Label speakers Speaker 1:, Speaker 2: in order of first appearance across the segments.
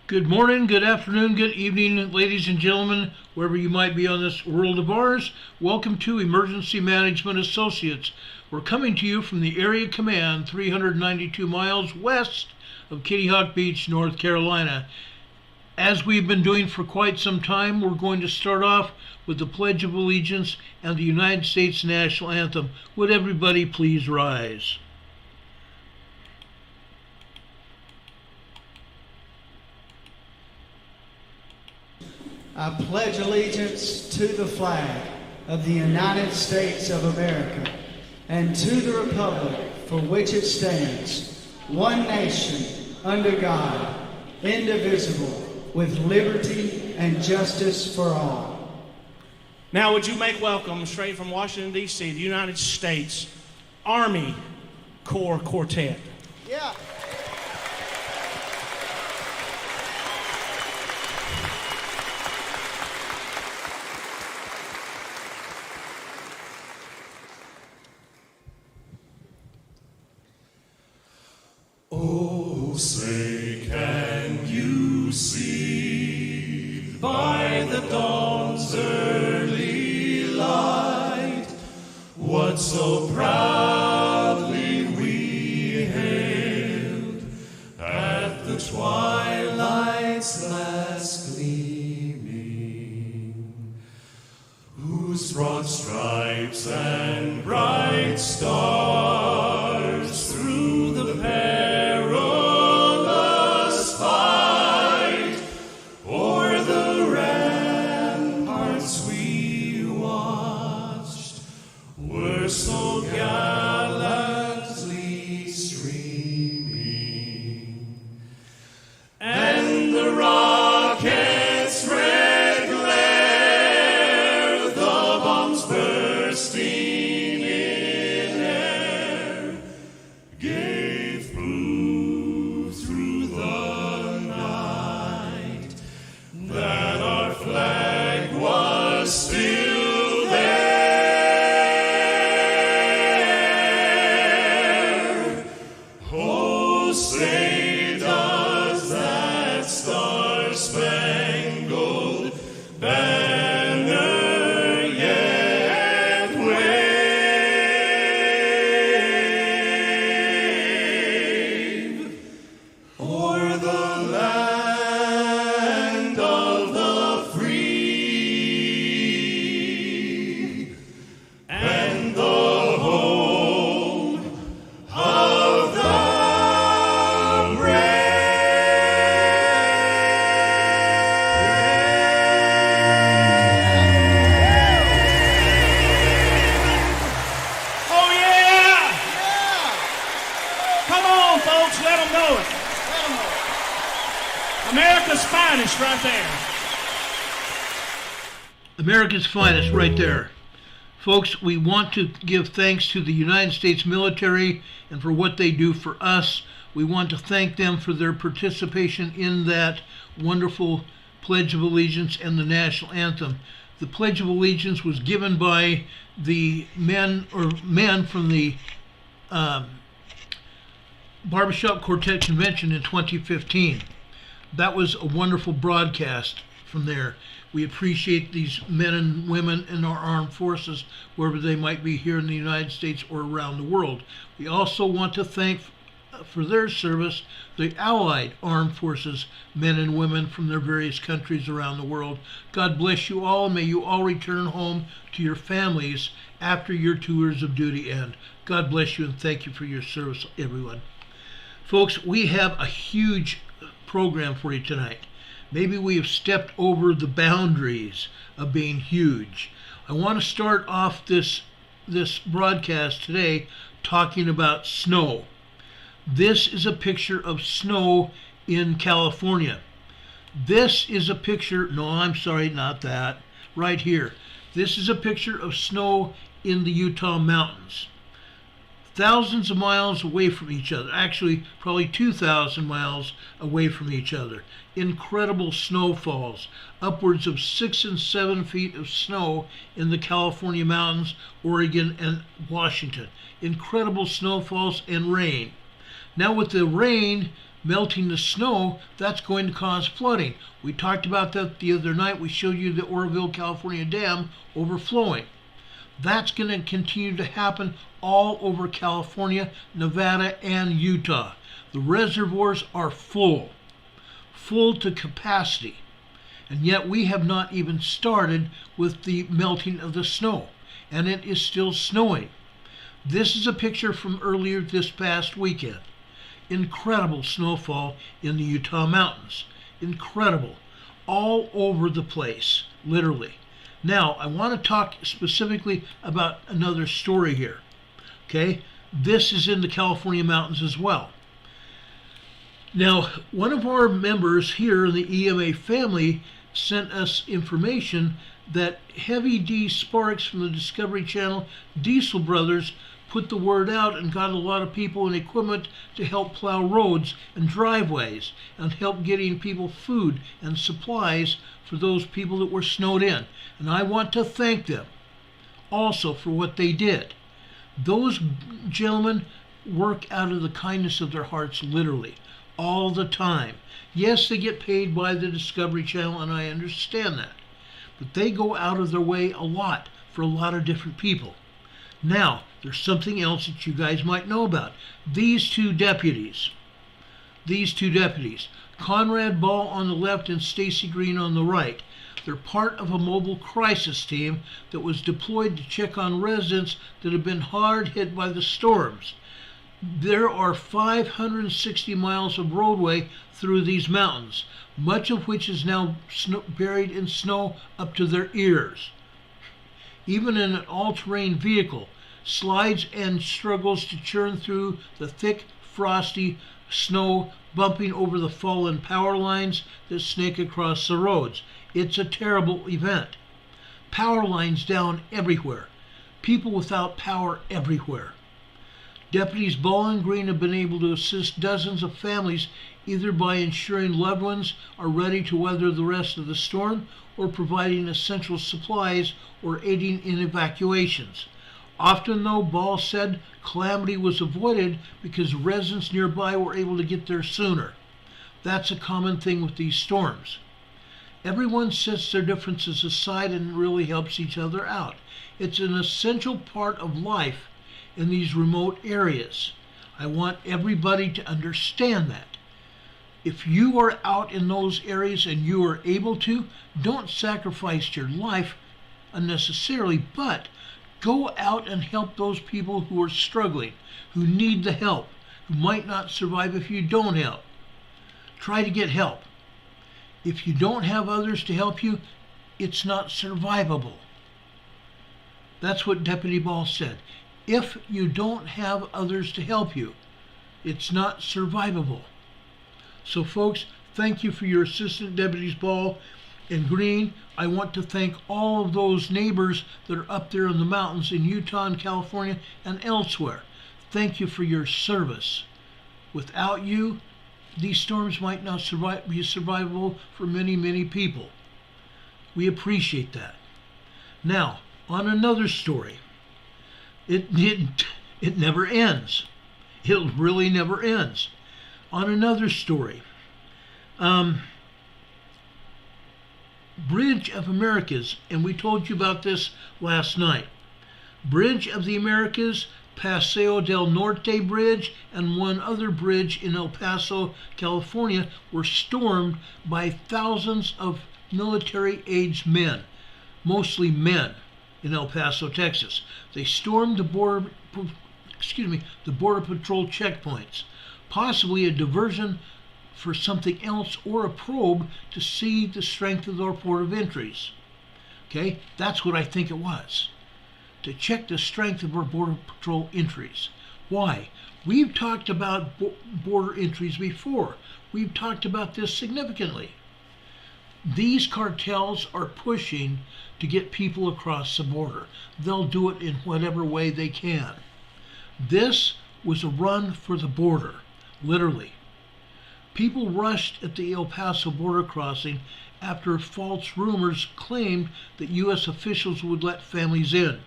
Speaker 1: Good morning, good afternoon, good evening, ladies and gentlemen, wherever you might be on this world of ours. Welcome to Emergency Management Associates. We're coming to you from the Area Command 392 miles west of Kitty Hawk Beach, North Carolina. As we've been doing for quite some time, we're going to start off with the Pledge of Allegiance and the United States National Anthem. Would everybody please rise?
Speaker 2: I pledge allegiance to the flag of the United States of America and to the republic for which it stands, one nation, under God, indivisible, with liberty and justice for all.
Speaker 3: Now would you make welcome, straight from Washington, D.C., the United States Army Corps Quartet.
Speaker 2: Yeah.
Speaker 4: Oh, say can you see by the dawn's early light what so proudly we hailed at the twilight's last gleaming, whose broad stripes and bright stars through the perilous fight o'er the ramparts we watched were so gallantly streaming, and the rockets' red glare, the bombs bursting in air, gave proof through the night that our flag was still there. Oh, say does that star-spangled banner yet wave o'er the land of the free and the home of the
Speaker 3: Oh yeah! Come on, folks, let them know it. America's finest right there.
Speaker 1: America's finest right there. Folks, we want to give thanks to the United States military and for what they do for us. We want to thank them for their participation in that wonderful Pledge of Allegiance and the National Anthem. The Pledge of Allegiance was given by the men from the Barbershop Quartet Convention in 2015. That was a wonderful broadcast from there. We appreciate these men and women in our armed forces, wherever they might be here in the United States or around the world. We also want to thank for their service the Allied Armed Forces men and women from their various countries around the world. God bless you all, and may you all return home to your families after your tours of duty end. God bless you, and thank you for your service, everyone. Folks, we have a huge program for you tonight. Maybe we have stepped over the boundaries of being huge. I want to start off this broadcast today talking about snow. This is a picture of snow in California. This is a picture, no, I'm sorry, not that, right here. This is a picture of snow in the Utah mountains. Thousands of miles away from each other, actually probably 2,000 miles away from each other. Incredible snowfalls, upwards of 6 and 7 feet of snow in the California mountains, Oregon, and Washington. Incredible snowfalls and rain. Now with the rain, melting the snow, that's going to cause flooding. We talked about that the other night. We showed you the Oroville, California dam overflowing. That's going to continue to happen all over California, Nevada, and Utah. The reservoirs are full to capacity. And yet we have not even started with the melting of the snow. And it is still snowing. This is a picture from earlier this past weekend. Incredible snowfall in the Utah mountains. Incredible. All over the place, literally. Now, I want to talk specifically about another story here. Okay? This is in the California mountains as well. Now, one of our members here in the EMA family sent us information that Heavy D Sparks from the Discovery Channel, Diesel Brothers, put the word out and got a lot of people and equipment to help plow roads and driveways and help getting people food and supplies for those people that were snowed in. And I want to thank them also for what they did. Those gentlemen work out of the kindness of their hearts, literally, all the time. Yes, they get paid by the Discovery Channel, and I understand that. But they go out of their way a lot for a lot of different people. Now, there's something else that you guys might know about. These two deputies, Conrad Ball on the left and Stacy Green on the right, they're part of a mobile crisis team that was deployed to check on residents that have been hard hit by the storms. There are 560 miles of roadway through these mountains, much of which is now buried in snow up to their ears. Even in an all-terrain vehicle, slides and struggles to churn through the thick, frosty snow, bumping over the fallen power lines that snake across the roads. It's a terrible event. Power lines down everywhere. People without power everywhere. Deputies Ball and Green have been able to assist dozens of families either by ensuring loved ones are ready to weather the rest of the storm or providing essential supplies or aiding in evacuations. Often, though, Ball said calamity was avoided because residents nearby were able to get there sooner. That's a common thing with these storms. Everyone sets their differences aside and really helps each other out. It's an essential part of life in these remote areas. I want everybody to understand that. If you are out in those areas and you are able to, don't sacrifice your life unnecessarily, but go out and help those people who are struggling, who need the help, who might not survive if you don't help. Try to get help. If you don't have others to help you, it's not survivable. That's what Deputy Ball said. If you don't have others to help you, it's not survivable. So folks, thank you for your assistant deputies Ball and Green. I want to thank all of those neighbors that are up there in the mountains in Utah and California and elsewhere. Thank you for your service. Without you, these storms might not be survivable for many, many people. We appreciate that. Now, on another story. It never ends. It really never ends. On another story, Bridge of Americas, and we told you about this last night. Bridge of the Americas, Paseo del Norte Bridge, and one other bridge in El Paso, California, were stormed by thousands of military-aged men, mostly men, in El Paso, Texas. They stormed the border patrol checkpoints, possibly a diversion for something else or a probe to see the strength of our port of entries. Okay, that's what I think it was. To check the strength of our border patrol entries. Why? We've talked about border entries before. We've talked about this significantly. These cartels are pushing to get people across the border. They'll do it in whatever way they can. This was a run for the border, literally. People rushed at the El Paso border crossing after false rumors claimed that U.S. officials would let families in.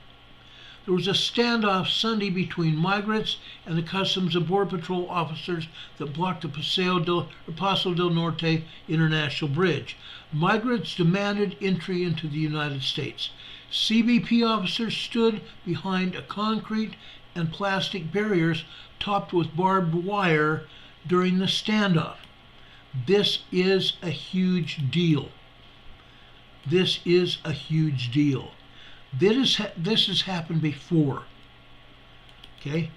Speaker 1: There was a standoff Sunday between migrants and the Customs and Border Patrol officers that blocked the Paso del Norte International Bridge. Migrants demanded entry into the United States. CBP officers stood behind a concrete and plastic barriers topped with barbed wire during the standoff. This is a huge deal. This is a huge deal. This has happened before. Okay?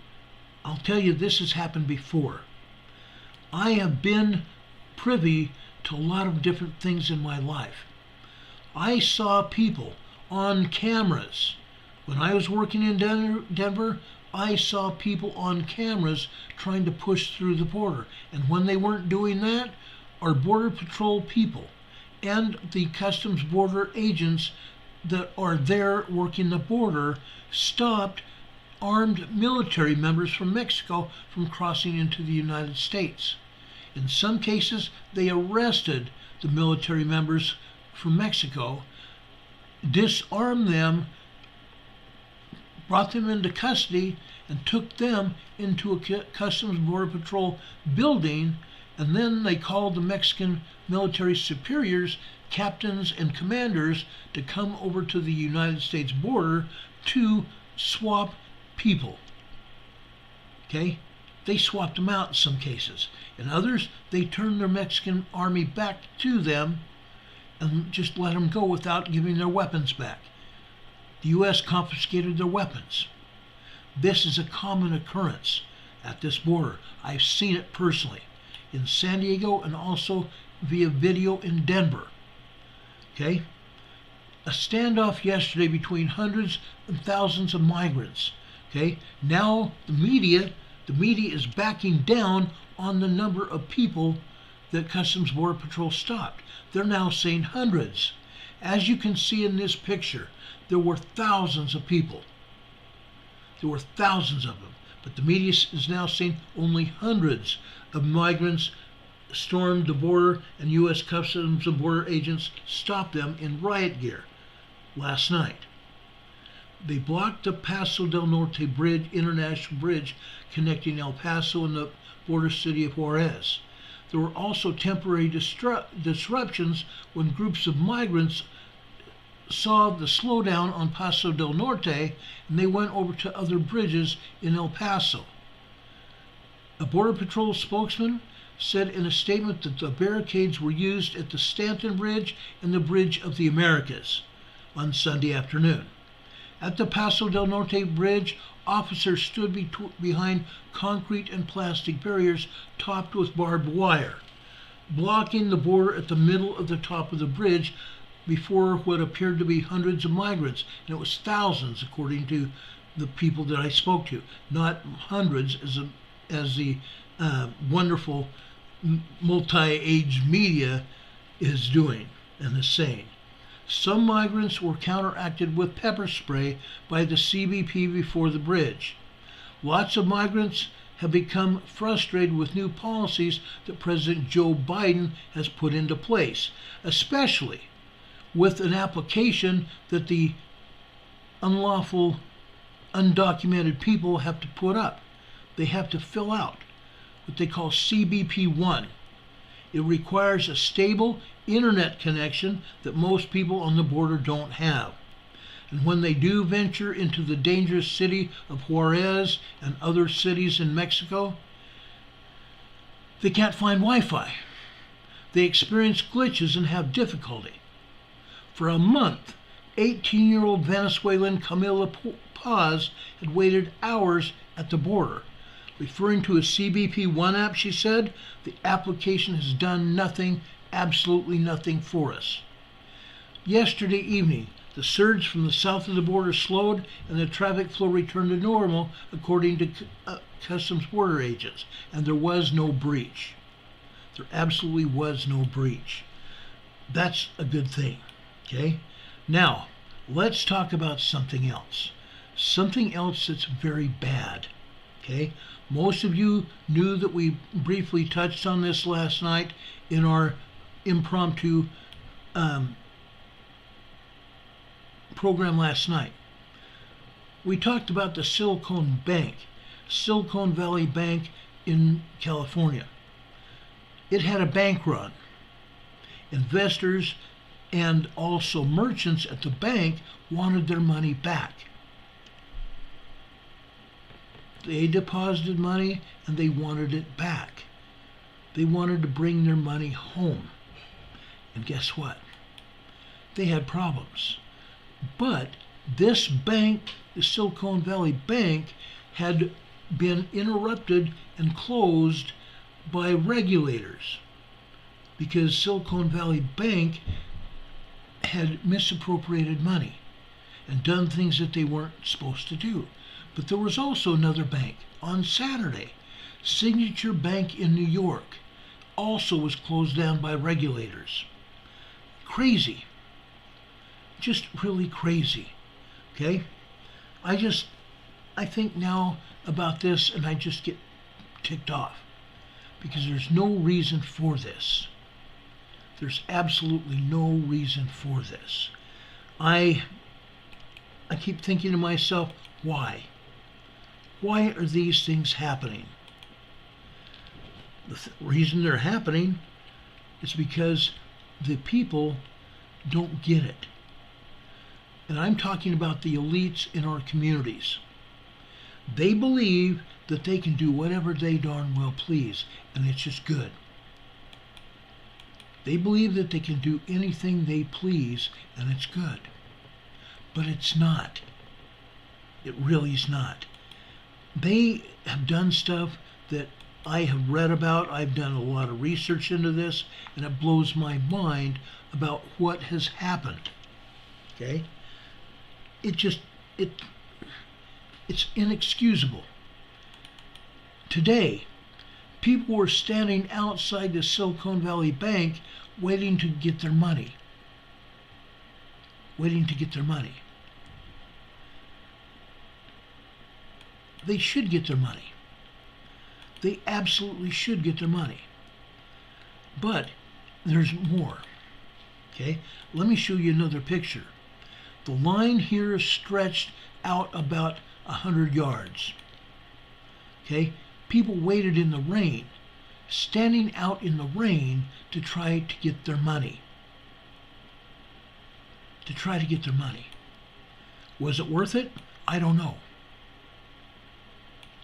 Speaker 1: I'll tell you, this has happened before. I have been privy to a lot of different things in my life. I saw people on cameras. When I was working in Denver, I saw people on cameras trying to push through the border. And when they weren't doing that, our Border Patrol people and the Customs Border agents that are there working the border stopped armed military members from Mexico from crossing into the United States. In some cases, they arrested the military members from Mexico, disarmed them, brought them into custody, and took them into a Customs Border Patrol building, and then they called the Mexican military superiors, captains and commanders, to come over to the United States border to swap people. Okay? They swapped them out in some cases. In others, they turned their Mexican army back to them and just let them go without giving their weapons back. The U.S. confiscated their weapons. This is a common occurrence at this border. I've seen it personally in San Diego and also via video in Denver. Okay? A standoff yesterday between hundreds and thousands of migrants. Okay? Now the media is backing down on the number of people that Customs Border Patrol stopped. They're now saying hundreds. As you can see in this picture, there were thousands of people. There were thousands of them. But the media is now saying only hundreds of migrants stormed the border, and U.S. Customs and Border agents stopped them in riot gear last night. They blocked the Paso del Norte Bridge, international bridge connecting El Paso and the border city of Juarez. There were also temporary disruptions when groups of migrants saw the slowdown on Paso del Norte, and they went over to other bridges in El Paso. A Border Patrol spokesman said in a statement that the barricades were used at the Stanton Bridge and the Bridge of the Americas on Sunday afternoon. At the Paso del Norte Bridge, officers stood behind concrete and plastic barriers topped with barbed wire, blocking the border at the middle of the top of the bridge before what appeared to be hundreds of migrants. And it was thousands, according to the people that I spoke to, not hundreds as the wonderful multi-age media is doing and is saying. Some migrants were counteracted with pepper spray by the CBP before the bridge. Lots of migrants have become frustrated with new policies that President Joe Biden has put into place, especially with an application that the unlawful, undocumented people have to put up. They have to fill out what they call CBP-1. It requires a stable internet connection that most people on the border don't have. And when they do venture into the dangerous city of Juarez and other cities in Mexico, they can't find Wi-Fi. They experience glitches and have difficulty. For a month, 18-year-old Venezuelan Camila Paz had waited hours at the border. Referring to a CBP-1 app, she said, the application has done nothing, absolutely nothing for us. Yesterday evening, the surge from the south of the border slowed and the traffic flow returned to normal, according to Customs Border agents, and there was no breach. There absolutely was no breach. That's a good thing, okay? Now, let's talk about something else. Something else that's very bad, okay? Most of you knew that we briefly touched on this last night in our impromptu program last night. We talked about the Silicon Valley Bank in California. It had a bank run. Investors and also merchants at the bank wanted their money back. They deposited money and they wanted it back. They wanted to bring their money home. And guess what? They had problems. But this bank, the Silicon Valley Bank, had been interrupted and closed by regulators because Silicon Valley Bank had misappropriated money and done things that they weren't supposed to do. But there was also another bank on Saturday, Signature Bank in New York, also was closed down by regulators. Crazy. Just really crazy. Okay? I think now about this and I just get ticked off because there's no reason for this. There's absolutely no reason for this. I keep thinking to myself, why? Why are these things happening? The reason they're happening is because the people don't get it. And I'm talking about the elites in our communities. They believe that they can do whatever they darn well please, and it's just good. They believe that they can do anything they please, and it's good. But it's not. It really is not. They have done stuff that I have read about. I've done a lot of research into this, and it blows my mind about what has happened. Okay? It's inexcusable. Today, people were standing outside the Silicon Valley Bank waiting to get their money. Waiting to get their money. They should get their money. They absolutely should get their money. But there's more. Okay? Let me show you another picture. The line here is stretched out about 100 yards. Okay? People waited in the rain, standing out in the rain to try to get their money. To try to get their money. Was it worth it? I don't know.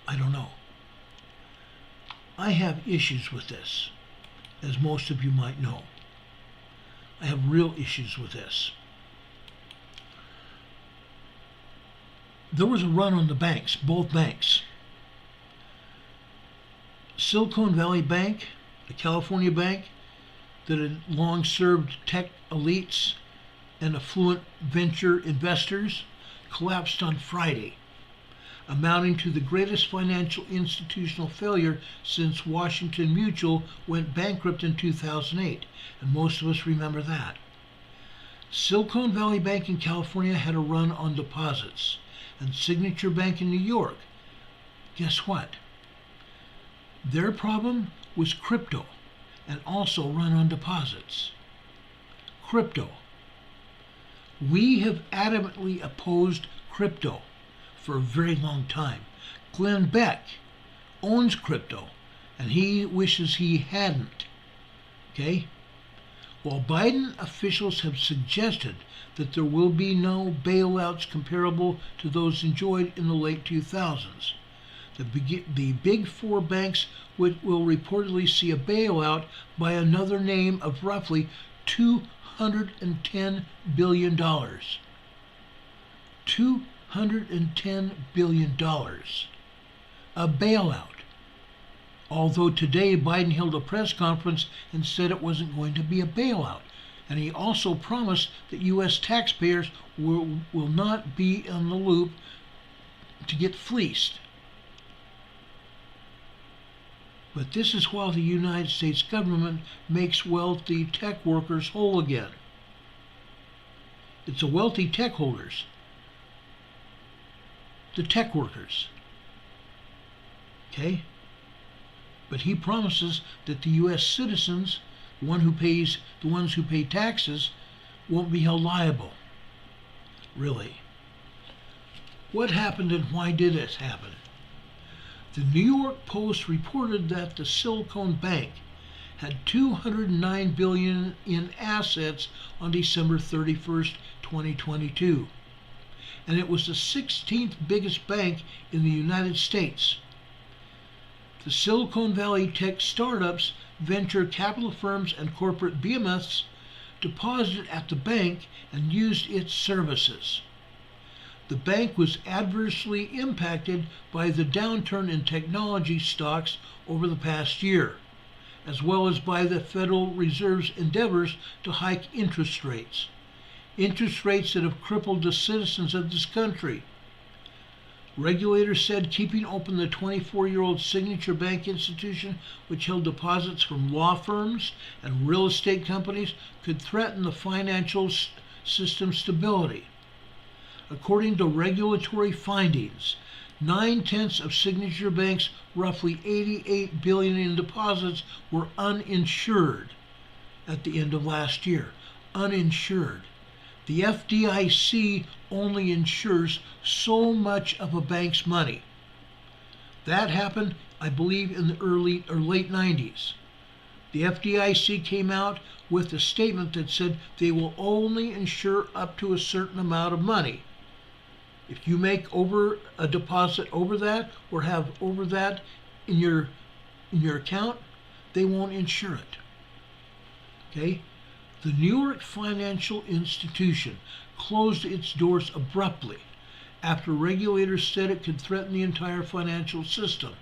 Speaker 1: I don't know. I have issues with this, as most of you might know. I have real issues with this. There was a run on the banks, both banks. Silicon Valley Bank, a California bank that had long served tech elites and affluent venture investors, collapsed on Friday, amounting to the greatest financial institutional failure since Washington Mutual went bankrupt in 2008, and most of us remember that. Silicon Valley Bank in California had a run on deposits, and Signature Bank in New York, guess what? Their problem was crypto, and also run on deposits. Crypto. We have adamantly opposed crypto for a very long time. Glenn Beck owns crypto, and he wishes he hadn't. Okay? While Biden officials have suggested that there will be no bailouts comparable to those enjoyed in the late 2000s, the big four banks will reportedly see a bailout by another name of roughly $210 billion. $210 billion. A bailout. Although today Biden held a press conference and said it wasn't going to be a bailout. And he also promised that U.S. taxpayers will not be in the loop to get fleeced. But this is while the United States government makes wealthy tech workers whole again. It's the wealthy tech holders. The tech workers. Okay? But he promises that the U.S. citizens, the ones who pay taxes, won't be held liable. Really. What happened and why did it happen? The New York Post reported that the Silicon Bank had $209 billion in assets on December 31st, 2022, and it was the 16th biggest bank in the United States. The Silicon Valley tech startups, venture capital firms, and corporate behemoths deposited at the bank and used its services. The bank was adversely impacted by the downturn in technology stocks over the past year, as well as by the Federal Reserve's endeavors to hike interest rates that have crippled the citizens of this country. Regulators said keeping open the 24-year-old Signature Bank institution, which held deposits from law firms and real estate companies, could threaten the financial system's stability. According to regulatory findings, 9/10 of Signature Bank's roughly $88 billion in deposits were uninsured at the end of last year. Uninsured. The FDIC only insures so much of a bank's money. That happened, I believe, in the early or late 90s. The FDIC came out with a statement that said they will only insure up to a certain amount of money. If you make over a deposit over that or have over that in your account, they won't insure it. Okay? The New York financial institution closed its doors abruptly after regulators said it could threaten the entire financial system.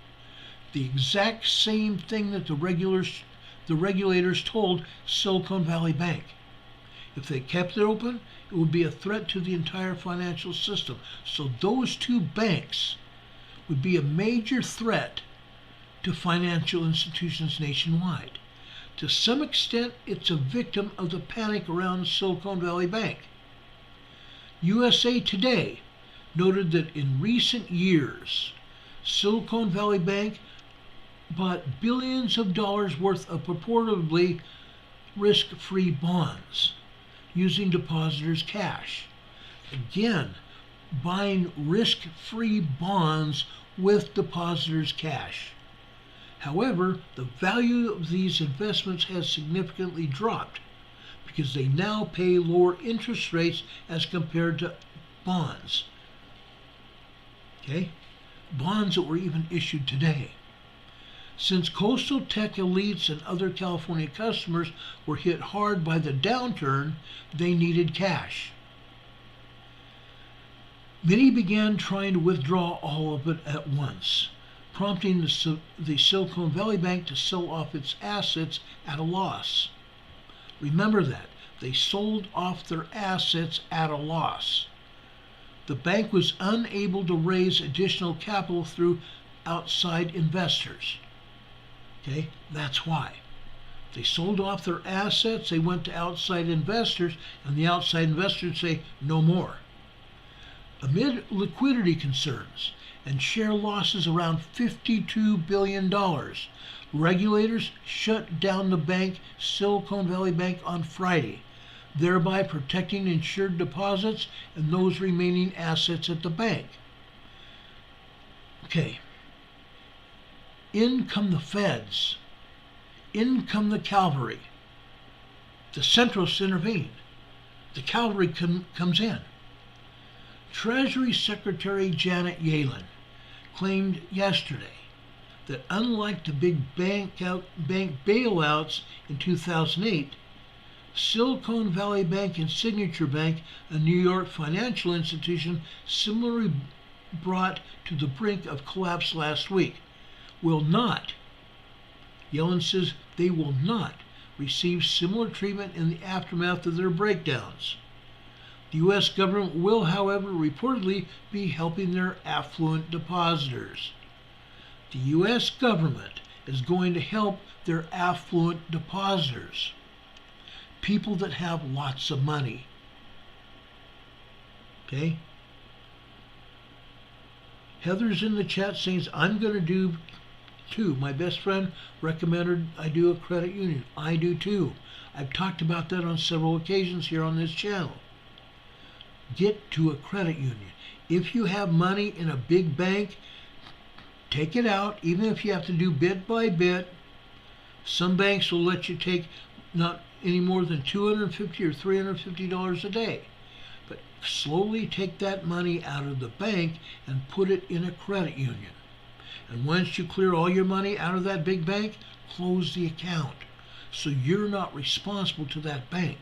Speaker 1: The exact same thing that the regulators told Silicon Valley Bank. If they kept it open, it would be a threat to the entire financial system. So those two banks would be a major threat to financial institutions nationwide. To some extent, it's a victim of the panic around Silicon Valley Bank. USA Today noted that in recent years, Silicon Valley Bank bought billions of dollars worth of purportedly risk-free bonds using depositors' cash. Again, buying risk-free bonds with depositors' cash. However, the value of these investments has significantly dropped because they now pay lower interest rates as compared to bonds. Okay? Bonds that were even issued today. Since coastal tech elites and other California customers were hit hard by the downturn, they needed cash. Many began trying to withdraw all of it at once, prompting the Silicon Valley Bank to sell off its assets at a loss. Remember that. They sold off their assets at a loss. The bank was unable to raise additional capital through outside investors. Okay, that's why. They sold off their assets, they went to outside investors, and the outside investors say, no more. Amid liquidity concerns and share losses around $52 billion, regulators shut down the bank, Silicon Valley Bank, on Friday, thereby protecting insured deposits and those remaining assets at the bank. Okay. In come the feds. In come the cavalry. The Centralists intervene. The cavalry comes in. Treasury Secretary Janet Yellen claimed yesterday that unlike the big bank bailouts in 2008, Silicon Valley Bank and Signature Bank, a New York financial institution similarly brought to the brink of collapse last week, will not, Yellen says they will not receive similar treatment in the aftermath of their breakdowns. The U.S. government will, however, reportedly be helping their affluent depositors. The U.S. government is going to help their affluent depositors, people that have lots of money. Okay? Heather's in the chat saying, I'm going to do too. My best friend recommended I do a credit union. I do too. I've talked about that on several occasions here on this channel. Get to a credit union. If you have money in a big bank, take it out, even if you have to do bit by bit. Some banks will let you take not any more than $250 or $350 a day. But slowly take that money out of the bank and put it in a credit union. And once you clear all your money out of that big bank, close the account. So you're not responsible to that bank.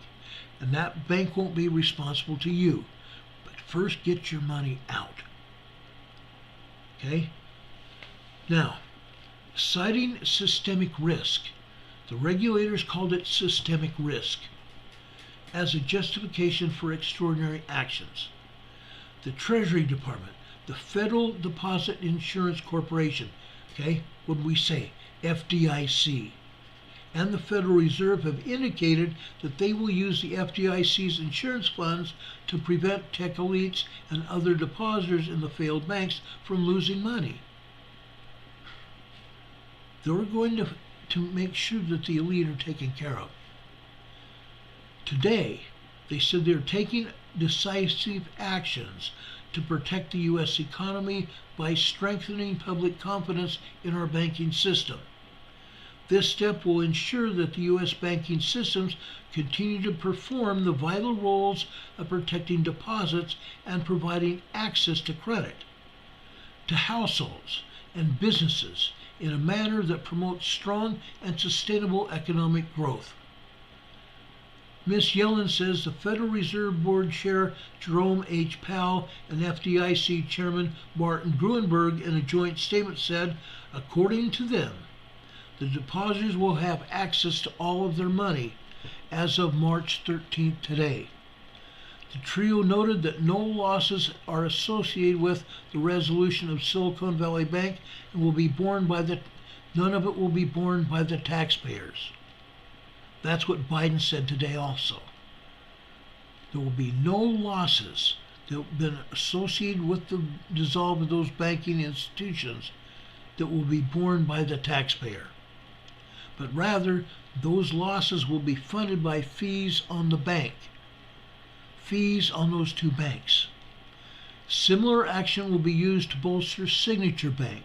Speaker 1: And that bank won't be responsible to you. But first get your money out. Okay? Now, citing systemic risk. The regulators called it systemic risk as a justification for extraordinary actions. The Treasury Department, the Federal Deposit Insurance Corporation, okay, what do we say? FDIC, and the Federal Reserve have indicated that they will use the FDIC's insurance funds to prevent tech elites and other depositors in the failed banks from losing money. They're going to make sure that the elite are taken care of. Today, they said they're taking decisive actions to protect the U.S. economy by strengthening public confidence in our banking system. This step will ensure that the U.S. banking systems continue to perform the vital roles of protecting deposits and providing access to credit to households and businesses in a manner that promotes strong and sustainable economic growth. Ms. Yellen says the Federal Reserve Board Chair Jerome H. Powell and FDIC Chairman Martin Gruenberg in a joint statement said, according to them, the depositors will have access to all of their money as of March 13th today. The trio noted that no losses are associated with the resolution of Silicon Valley Bank and will be borne by none of it will be borne by the taxpayers. That's what Biden said today also. There will be no losses that have been associated with the dissolve of those banking institutions that will be borne by the taxpayer. But rather, those losses will be funded by fees on the bank. Fees on those two banks. Similar action will be used to bolster Signature Bank,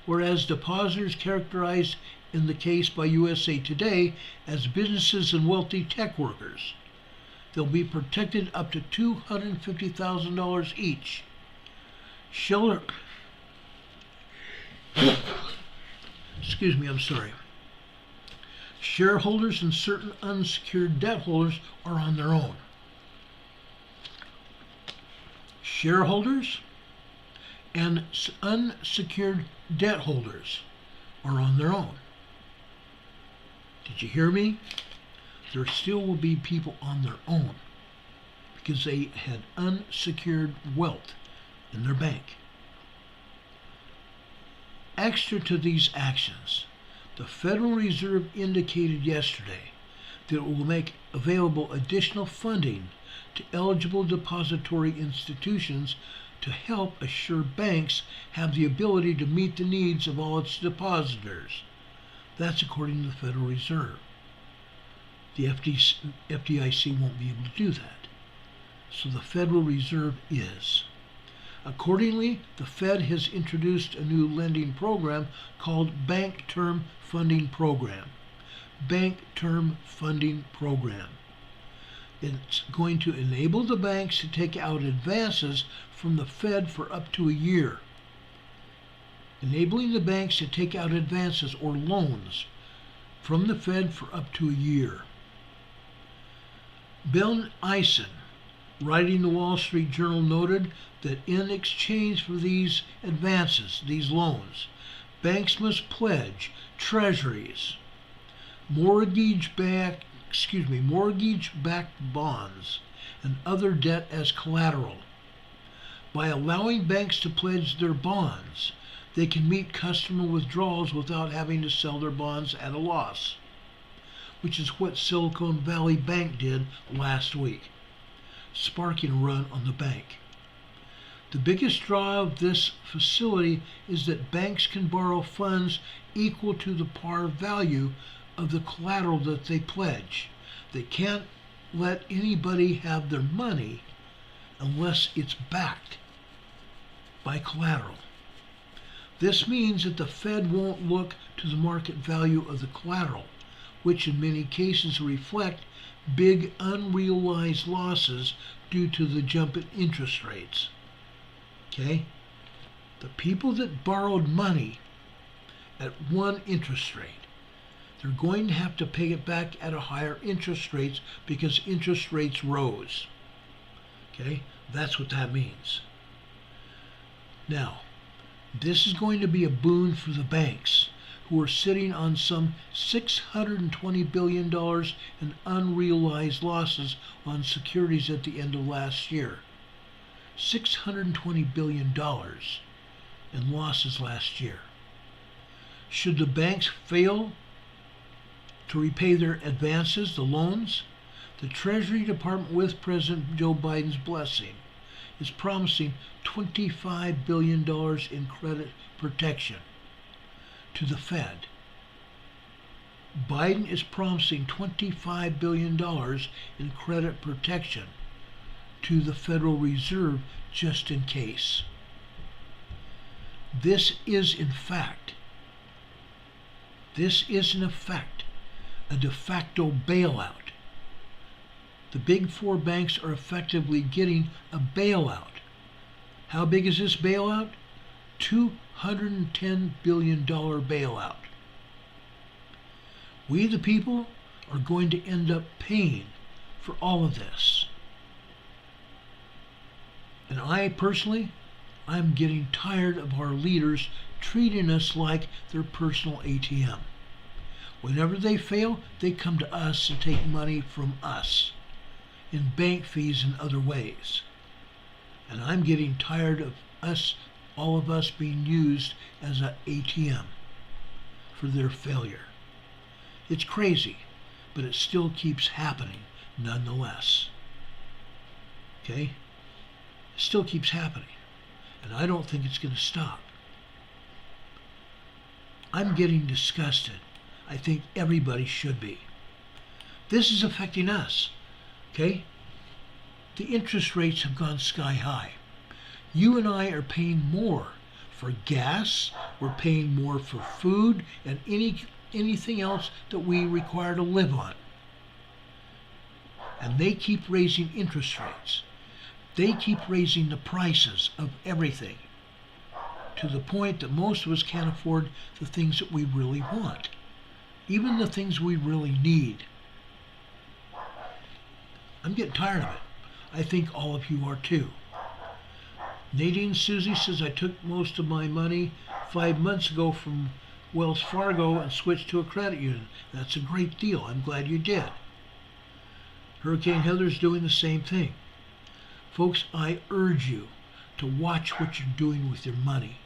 Speaker 1: whereas depositors characterized in the case by USA Today as businesses and wealthy tech workers. They'll be protected up to $250,000 each. Shareholders and certain unsecured debt holders are on their own. Shareholders and unsecured debt holders are on their own. Did you hear me? There still will be people on their own because they had unsecured wealth in their bank. Extra to these actions, the Federal Reserve indicated yesterday that it will make available additional funding to eligible depository institutions to help assure banks have the ability to meet the needs of all its depositors. That's according to the Federal Reserve. The FDIC won't be able to do that. So the Federal Reserve is. Accordingly, the Fed has introduced a new lending program called Bank Term Funding Program. Bank Term Funding Program. It's going to enable the banks to take out advances from the Fed for up to a year. Enabling the banks to take out advances or loans from the Fed for up to a year. Ben Eisen, writing the Wall Street Journal, noted that in exchange for these advances, these loans, banks must pledge treasuries, mortgage-backed bonds, and other debt as collateral. By allowing banks to pledge their bonds, they can meet customer withdrawals without having to sell their bonds at a loss, which is what Silicon Valley Bank did last week, sparking a run on the bank. The biggest draw of this facility is that banks can borrow funds equal to the par value of the collateral that they pledge. They can't let anybody have their money unless it's backed by collateral. This means that the Fed won't look to the market value of the collateral, which in many cases reflect big unrealized losses due to the jump in interest rates. Okay? The people that borrowed money at one interest rate, they're going to have to pay it back at a higher interest rates because interest rates rose. Okay? That's what that means. Now, this is going to be a boon for the banks who are sitting on some $620 billion in unrealized losses on securities at the end of last year. $620 billion in losses last year. Should the banks fail to repay their advances, the loans, the Treasury Department, with President Joe Biden's blessing, is promising $25 billion in credit protection to the Fed. Biden is promising $25 billion in credit protection to the Federal Reserve just in case. This is in effect a de facto bailout. The big four banks are effectively getting a bailout. How big is this bailout? $210 billion bailout. We, the people, are going to end up paying for all of this. And I personally, I'm getting tired of our leaders treating us like their personal ATM. Whenever they fail, they come to us and take money from us in bank fees and other ways. And I'm getting tired of all of us being used as an ATM for their failure. It's crazy, but it still keeps happening nonetheless. Okay? It still keeps happening. And I don't think it's going to stop. I'm getting disgusted. I think everybody should be. This is affecting us. Okay? The interest rates have gone sky high. You and I are paying more for gas, we're paying more for food, and anything else that we require to live on. And they keep raising interest rates. They keep raising the prices of everything to the point that most of us can't afford the things that we really want, even the things we really need. I'm getting tired of it. I think all of you are too. Nadine Susie says, I took most of my money 5 months ago from Wells Fargo and switched to a credit union. That's a great deal. I'm glad you did. Hurricane Heather's doing the same thing. Folks, I urge you to watch what you're doing with your money.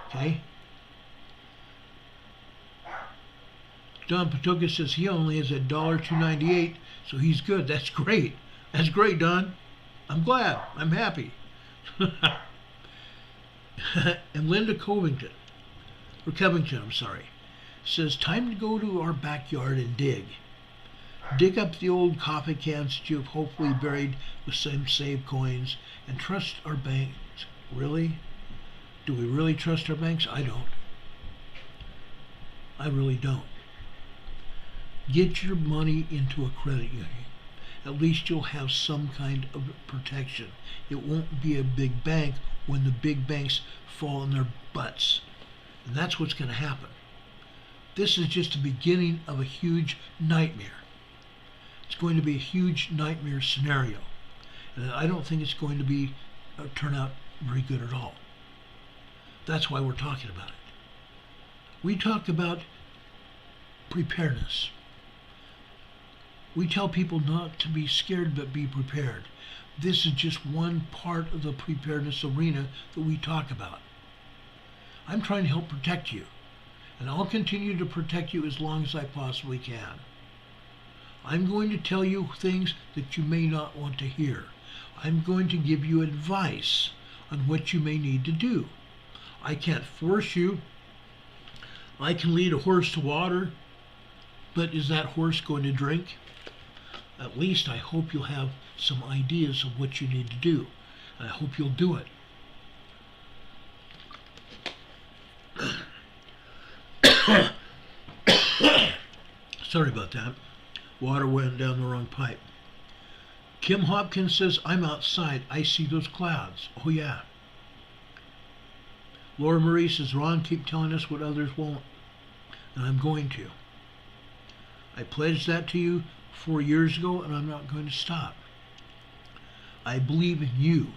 Speaker 1: Okay? Don Patoka says he only has $1.298, so he's good. That's great. That's great, Don. I'm glad. I'm happy. And Linda Covington, says, time to go to our backyard and dig. Dig up the old coffee cans that you've hopefully buried with some saved coins and trust our banks. Really? Do we really trust our banks? I don't. I really don't. Get your money into a credit union. At least you'll have some kind of protection. It won't be a big bank when the big banks fall on their butts. And that's what's going to happen. This is just the beginning of a huge nightmare. It's going to be a huge nightmare scenario. And I don't think it's going to be turn out very good at all. That's why we're talking about it. We talk about preparedness. We tell people not to be scared but be prepared. This is just one part of the preparedness arena that we talk about. I'm trying to help protect you, and I'll continue to protect you as long as I possibly can. I'm going to tell you things that you may not want to hear. I'm going to give you advice on what you may need to do. I can't force you. I can lead a horse to water, but is that horse going to drink? at least I hope you'll have some ideas of what you need to do. And I hope you'll do it. Sorry about that. Water went down the wrong pipe. Kim Hopkins says, I'm outside. I see those clouds. Oh, yeah. Laura Marie says, Ron, keep telling us what others won't. And I'm going to. I pledged that to you 4 years ago, and I'm not going to stop. I believe in you.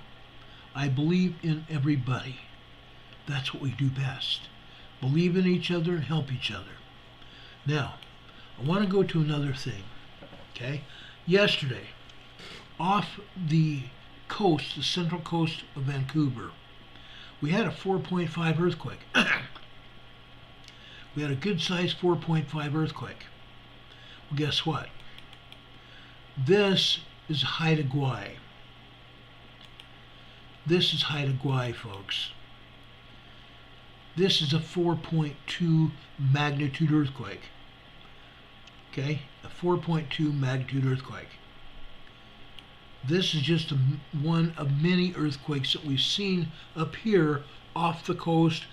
Speaker 1: I believe in everybody. That's what we do best. Believe in each other and help each other. Now, I want to go to another thing. Okay? Yesterday, off the coast, the central coast of Vancouver, we had a 4.5 earthquake. We had a good-sized 4.5 earthquake. Well, guess what? This is Haida Gwaii. This is Haida Gwaii, folks. This is a 4.2 magnitude earthquake. Okay? A 4.2 magnitude earthquake. This is just one of many earthquakes that we've seen up here off the coast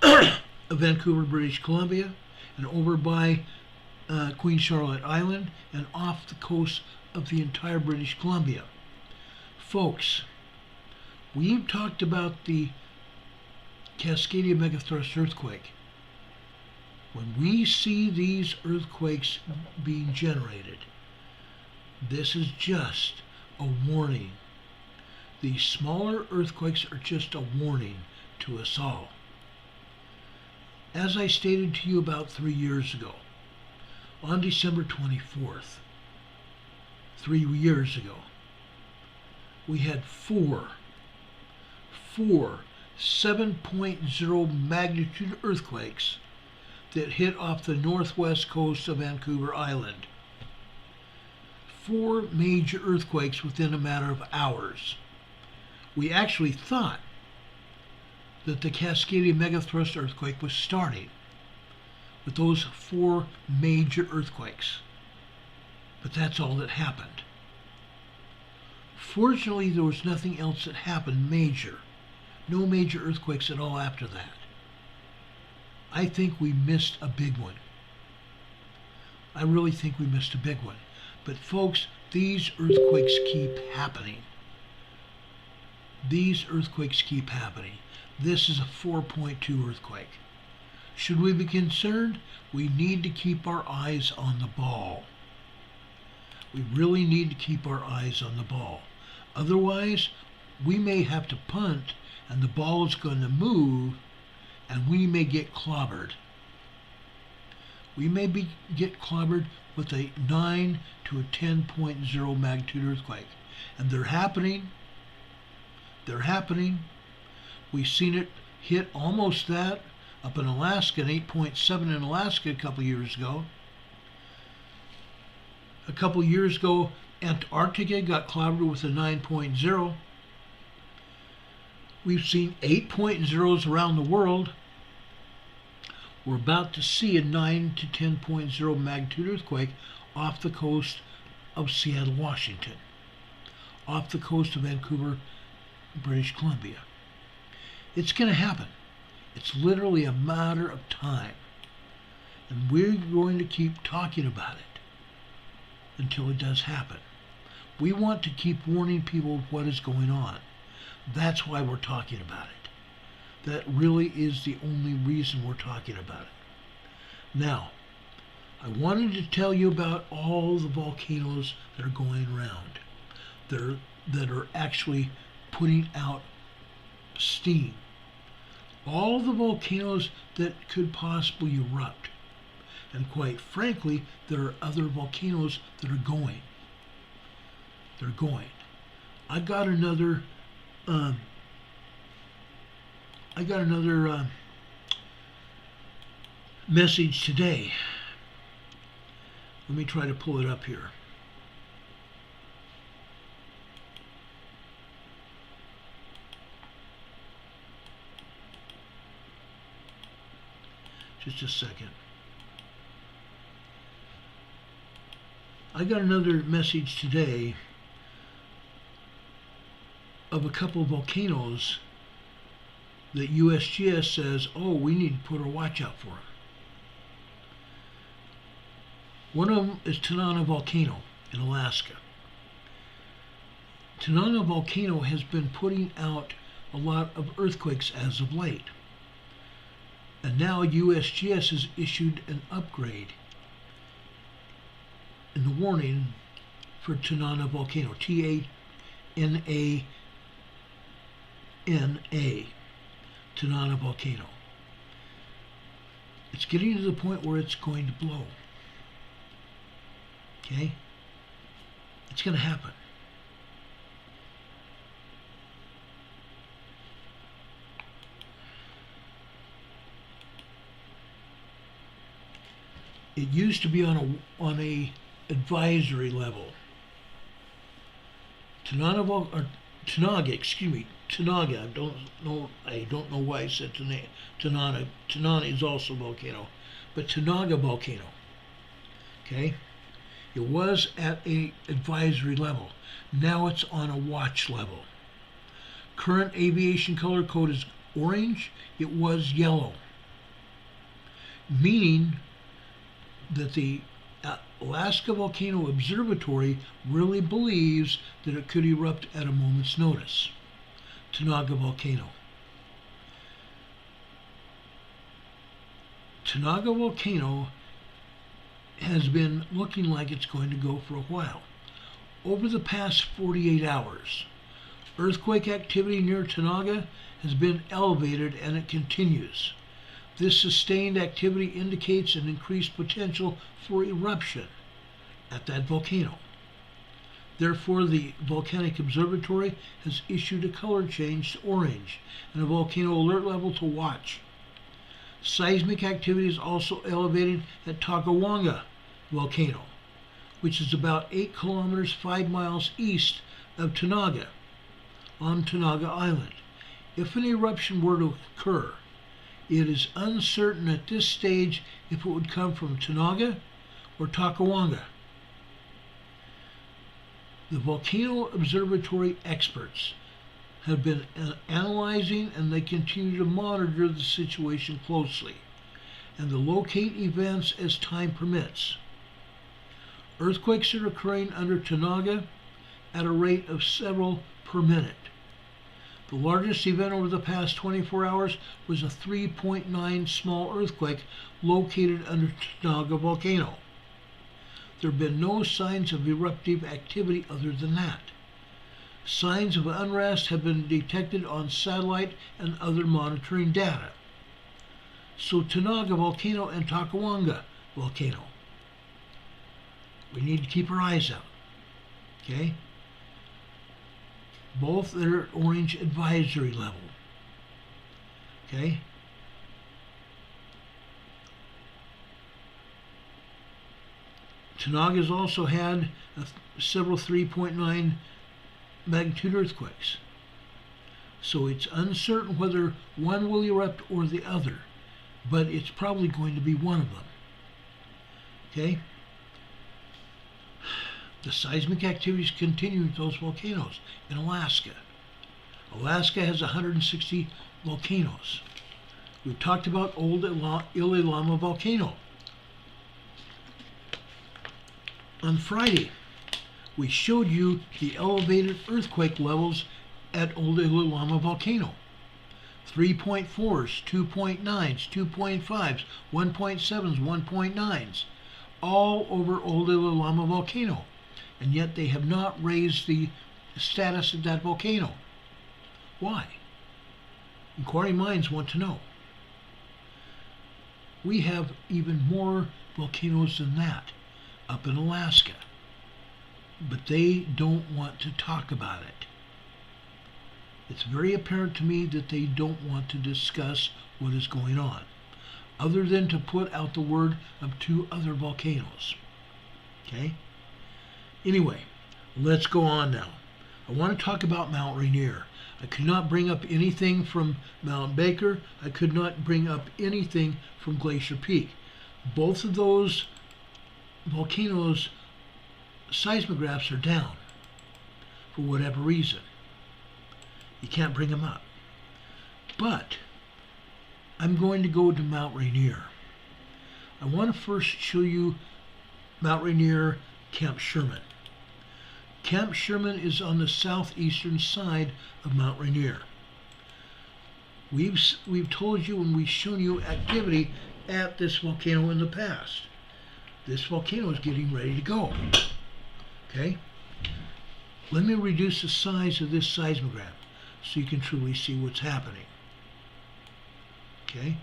Speaker 1: of Vancouver, British Columbia, and over by Queen Charlotte Island, and off the coast of the entire British Columbia. Folks, we've talked about the Cascade megathrust earthquake. When we see these earthquakes being generated, this is just a warning. These smaller earthquakes are just a warning to us all. As I stated to you about 3 years ago, on December 24th, 3 years ago, we had four 7.0 magnitude earthquakes that hit off the northwest coast of Vancouver Island. 4 major earthquakes within a matter of hours. We actually thought that the Cascade megathrust earthquake was starting with those 4 major earthquakes. But that's all that happened. Fortunately, there was nothing else that happened major. No major earthquakes at all after that. I think we missed a big one. I really think we missed a big one. But folks, these earthquakes keep happening. These earthquakes keep happening. This is a 4.2 earthquake. Should we be concerned? We need to keep our eyes on the ball. We really need to keep our eyes on the ball. Otherwise, we may have to punt and the ball is going to move and we may get clobbered. We may get clobbered with a 9 to a 10.0 magnitude earthquake. And they're happening. They're happening. We've seen it hit almost that up in Alaska, an 8.7 in Alaska a couple years ago. A couple years ago, Antarctica got clobbered with a 9.0. We've seen 8.0s around the world. We're about to see a 9 to 10.0 magnitude earthquake off the coast of Seattle, Washington, off the coast of Vancouver, British Columbia. It's going to happen. It's literally a matter of time. And we're going to keep talking about it until it does happen. We want to keep warning people of what is going on. That's why we're talking about it. That really is the only reason we're talking about it. Now, I wanted to tell you about all the volcanoes that are going around, that are actually putting out steam. All the volcanoes that could possibly erupt. And quite frankly, there are other volcanoes that are going. They're going. I got another message today. Let me try to pull it up here. Just a second. I got another message today of a couple of volcanoes that USGS says, oh, we need to put our watch out for. One of them is Tanana Volcano in Alaska. Tanana Volcano has been putting out a lot of earthquakes as of late. And now USGS has issued an upgrade in the warning for Tanana Volcano, T-A-N-A-N-A, Tanana Volcano. It's getting to the point where it's going to blow. Okay? It's going to happen. It used to be on a advisory level. Tanaga, Tanaga. I don't know why I said Tanana. Tanana is also volcano, but Tanaga volcano. Okay, it was at a advisory level. Now it's on a watch level. Current aviation color code is orange. It was yellow, meaning that the Alaska Volcano Observatory really believes that it could erupt at a moment's notice. Tanaga Volcano. Tanaga Volcano has been looking like it's going to go for a while. Over the past 48 hours, earthquake activity near Tanaga has been elevated and it continues. This sustained activity indicates an increased potential for eruption at that volcano. Therefore, the Volcanic Observatory has issued a color change to orange and a volcano alert level to watch. Seismic activity is also elevated at Takawanga Volcano, which is about 8 kilometers 5 miles east of Tanaga, on Tanaga Island. If an eruption were to occur, it is uncertain at this stage if it would come from Tanaga or Takawanga. The Volcano Observatory experts have been analyzing and they continue to monitor the situation closely and to locate events as time permits. Earthquakes are occurring under Tanaga at a rate of several per minute. The largest event over the past 24 hours was a 3.9 small earthquake located under Tanaga Volcano. There have been no signs of eruptive activity other than that. Signs of unrest have been detected on satellite and other monitoring data. So Tanaga Volcano and Takawanga Volcano, we need to keep our eyes out. Okay? Both are at orange advisory level. Okay? Tanaga has also had several 3.9 magnitude earthquakes. So it's uncertain whether one will erupt or the other, but it's probably going to be one of them. Okay? The seismic activities continue with those volcanoes in Alaska. Alaska has 160 volcanoes. We've talked about Old Ililama Volcano. On Friday, we showed you the elevated earthquake levels at Old Ililama Volcano. 3.4s, 2.9s, 2.5s, 1.7s, 1.9s, all over Old Ililama Volcano. And yet they have not raised the status of that volcano. Why? Inquiring minds want to know. We have even more volcanoes than that up in Alaska, but they don't want to talk about it. It's very apparent to me that they don't want to discuss what is going on, other than to put out the word of 2 other volcanoes. Okay? Anyway, let's go on now. I want to talk about Mount Rainier. I could not bring up anything from Mount Baker. I could not bring up anything from Glacier Peak. Both of those volcanoes seismographs are down for whatever reason. You can't bring them up. But I'm going to go to Mount Rainier. I want to first show you Mount Rainier, Camp Sherman. Camp Sherman is on the southeastern side of Mount Rainier. We've told you and we've shown you activity at this volcano in the past. This volcano is getting ready to go. Okay? Let me reduce the size of this seismograph so you can truly see what's happening. Okay?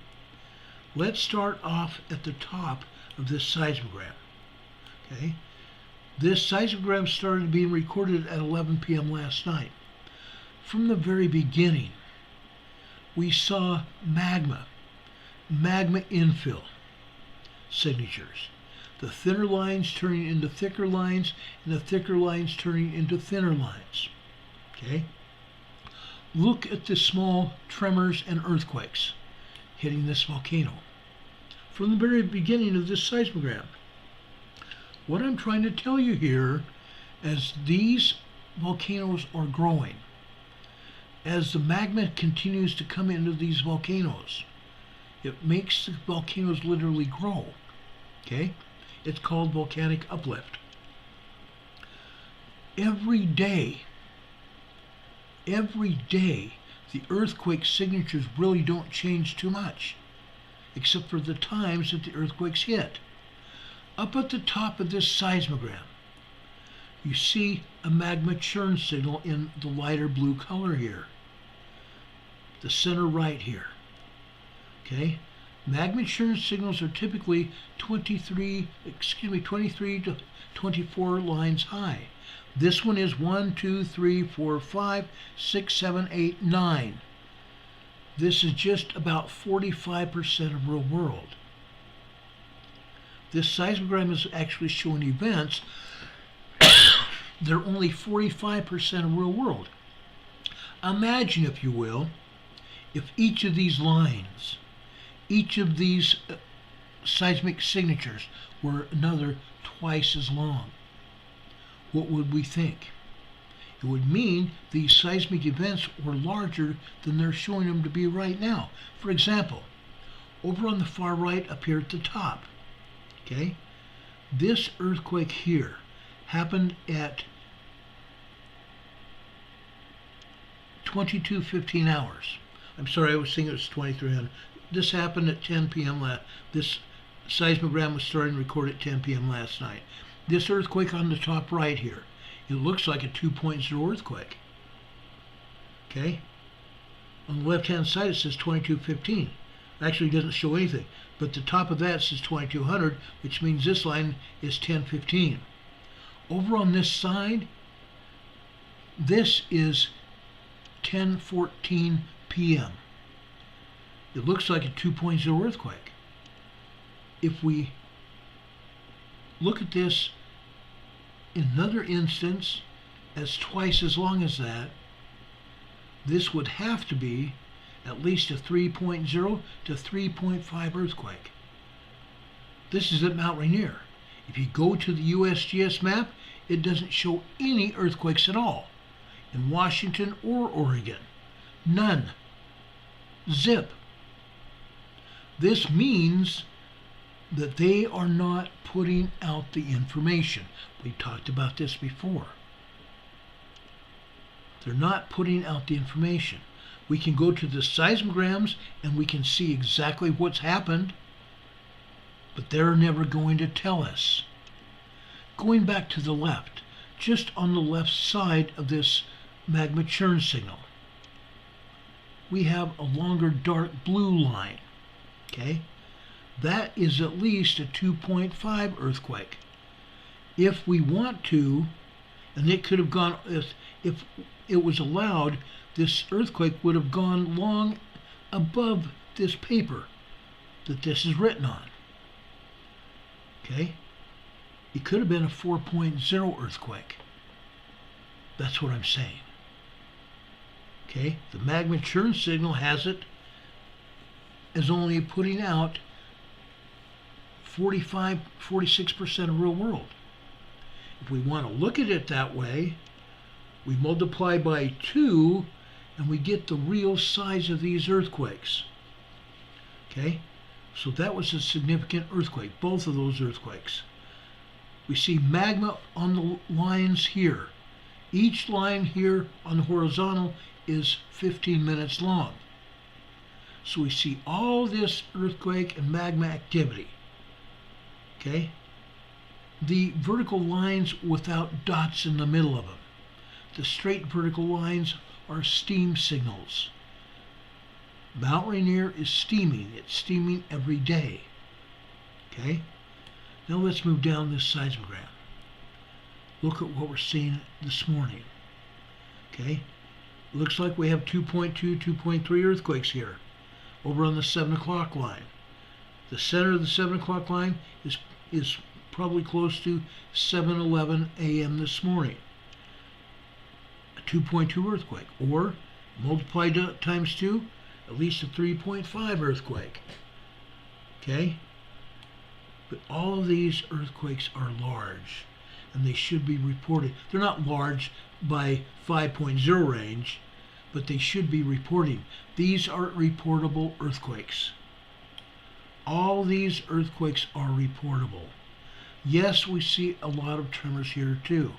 Speaker 1: Let's start off at the top of this seismograph. Okay? This seismograph started being recorded at 11 p.m. last night. From the very beginning, we saw magma infill signatures. The thinner lines turning into thicker lines, and the thicker lines turning into thinner lines. Okay? Look at the small tremors and earthquakes hitting this volcano from the very beginning of this seismograph. What I'm trying to tell you here, as these volcanoes are growing, as the magma continues to come into these volcanoes, it makes the volcanoes literally grow. Okay? It's called volcanic uplift. Every day, the earthquake signatures really don't change too much, except for the times that the earthquakes hit. Up at the top of this seismogram, you see a magma churn signal in the lighter blue color here. The center right here. Okay? Magma churn signals are typically 23 to 24 lines high. This one is 1, 2, 3, 4, 5, 6, 7, 8, 9. This is just about 45% of real world. This seismogram is actually showing events. They're only 45% of real world. Imagine, if you will, if each of these lines, each of these seismic signatures were another twice as long. What would we think? It would mean these seismic events were larger than they're showing them to be right now. For example, over on the far right up here at the top, okay, this earthquake here happened at 22:15 hours. I'm sorry, I was thinking it was 2300. This happened at 10 p.m. This seismogram was starting to record at 10 p.m. last night. This earthquake on the top right here, it looks like a 2.0 earthquake. Okay? On the left-hand side it says 2215. Actually, it doesn't show anything. But the top of that says 2200, which means this line is 1015. Over on this side, this is 10:14 p.m. It looks like a 2.0 earthquake. If we look at this in another instance as twice as long as that, this would have to be at least a 3.0 to 3.5 earthquake. This is at Mount Rainier. If you go to the USGS map, it doesn't show any earthquakes at all in Washington or Oregon. None. Zip. This means that they are not putting out the information. We talked about this before. They're not putting out the information. We can go to the seismograms and we can see exactly what's happened, but they're never going to tell us. Going back to the left, just on the left side of this magma churn signal, we have a longer dark blue line. Okay? That is at least a 2.5 earthquake. If we want to, and it could have gone, if it was allowed, this earthquake would have gone long above this paper that this is written on. Okay? It could have been a 4.0 earthquake. That's what I'm saying. Okay? The magma churn signal has it as only putting out 46% of real world. If we want to look at it that way, we multiply by 2 and we get the real size of these earthquakes. Okay? So that was a significant earthquake, both of those earthquakes. We see magma on the lines here. Each line here on the horizontal is 15 minutes long. So we see all this earthquake and magma activity. Okay? The vertical lines without dots in the middle of them. The straight vertical lines are steam signals. Mount Rainier is steaming. It's steaming every day. Okay? Now let's move down this seismogram. Look at what we're seeing this morning. Okay? Looks like we have 2.2, 2.3 earthquakes here over on the 7 o'clock line. The center of the 7 o'clock line is probably close to 7:11 a.m. this morning. A 2.2 earthquake, or multiply times 2, at least a 3.5 earthquake. Okay? But all of these earthquakes are large, and they should be reported. They're not large by 5.0 range, but they should be reporting. These are reportable earthquakes. All these earthquakes are reportable. Yes, we see a lot of tremors here too.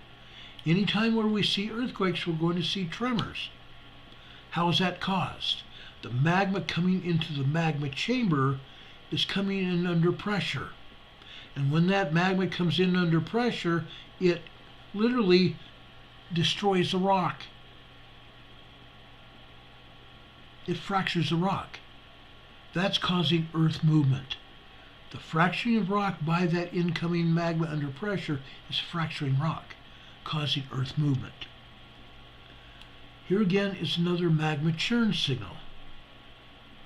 Speaker 1: Anytime where we see earthquakes, we're going to see tremors. How is that caused? The magma coming into the magma chamber is coming in under pressure. And when that magma comes in under pressure, it literally destroys the rock. It fractures the rock. That's causing earth movement. The fracturing of rock by that incoming magma under pressure is fracturing rock, causing earth movement. Here again is another magma churn signal.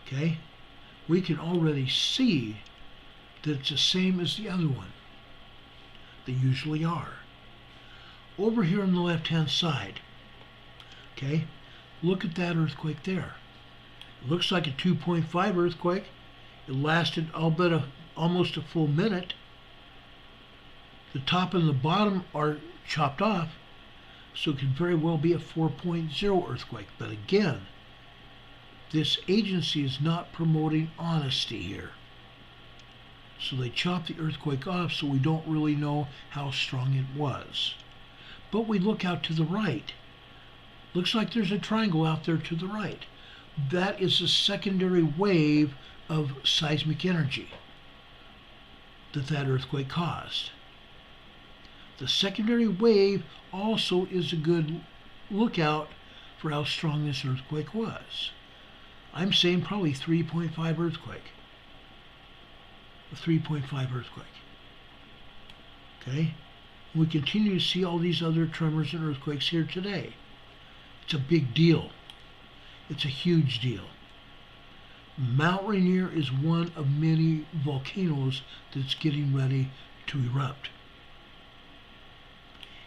Speaker 1: Okay? We can already see that it's the same as the other one. They usually are. Over here on the left-hand side, okay, look at that earthquake there. It looks like a 2.5 earthquake. It lasted, I'll bet, almost a full minute. The top and the bottom are chopped off, so it could very well be a 4.0 earthquake. But again, this agency is not promoting honesty here. So they chop the earthquake off so we don't really know how strong it was. But we look out to the right. Looks like there's a triangle out there to the right. That is a secondary wave of seismic energy that earthquake caused. The secondary wave also is a good lookout for how strong this earthquake was. I'm saying probably 3.5 earthquake. A 3.5 earthquake. Okay? We continue to see all these other tremors and earthquakes here today. It's a big deal. It's a huge deal. Mount Rainier is one of many volcanoes that's getting ready to erupt.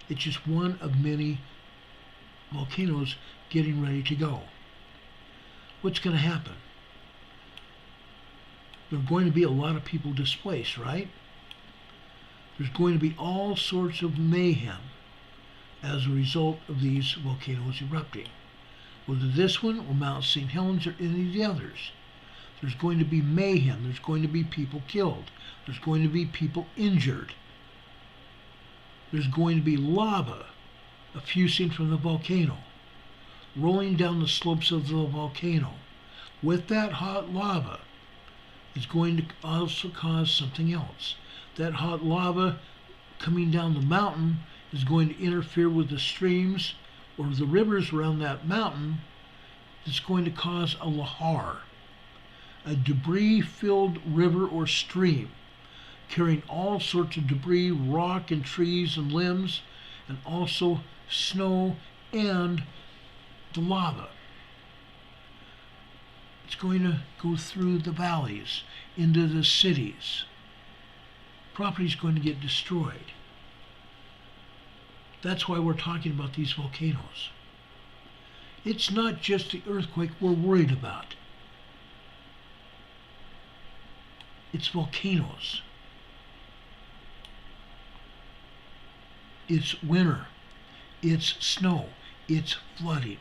Speaker 1: It's just one of many volcanoes getting ready to go. What's going to happen? There are going to be a lot of people displaced, right? There's going to be all sorts of mayhem as a result of these volcanoes erupting. Whether this one or Mount St. Helens or any of the others. There's going to be mayhem. There's going to be people killed. There's going to be people injured. There's going to be lava effusing from the volcano, rolling down the slopes of the volcano. With that hot lava, it's going to also cause something else. That hot lava coming down the mountain is going to interfere with the streams or the rivers around that mountain. It's going to cause a lahar, a debris-filled river or stream, carrying all sorts of debris, rock and trees and limbs, and also snow and the lava. It's going to go through the valleys, into the cities. Property's going to get destroyed. That's why we're talking about these volcanoes. It's not just the earthquake we're worried about. It's volcanoes. It's winter. It's snow. It's flooding.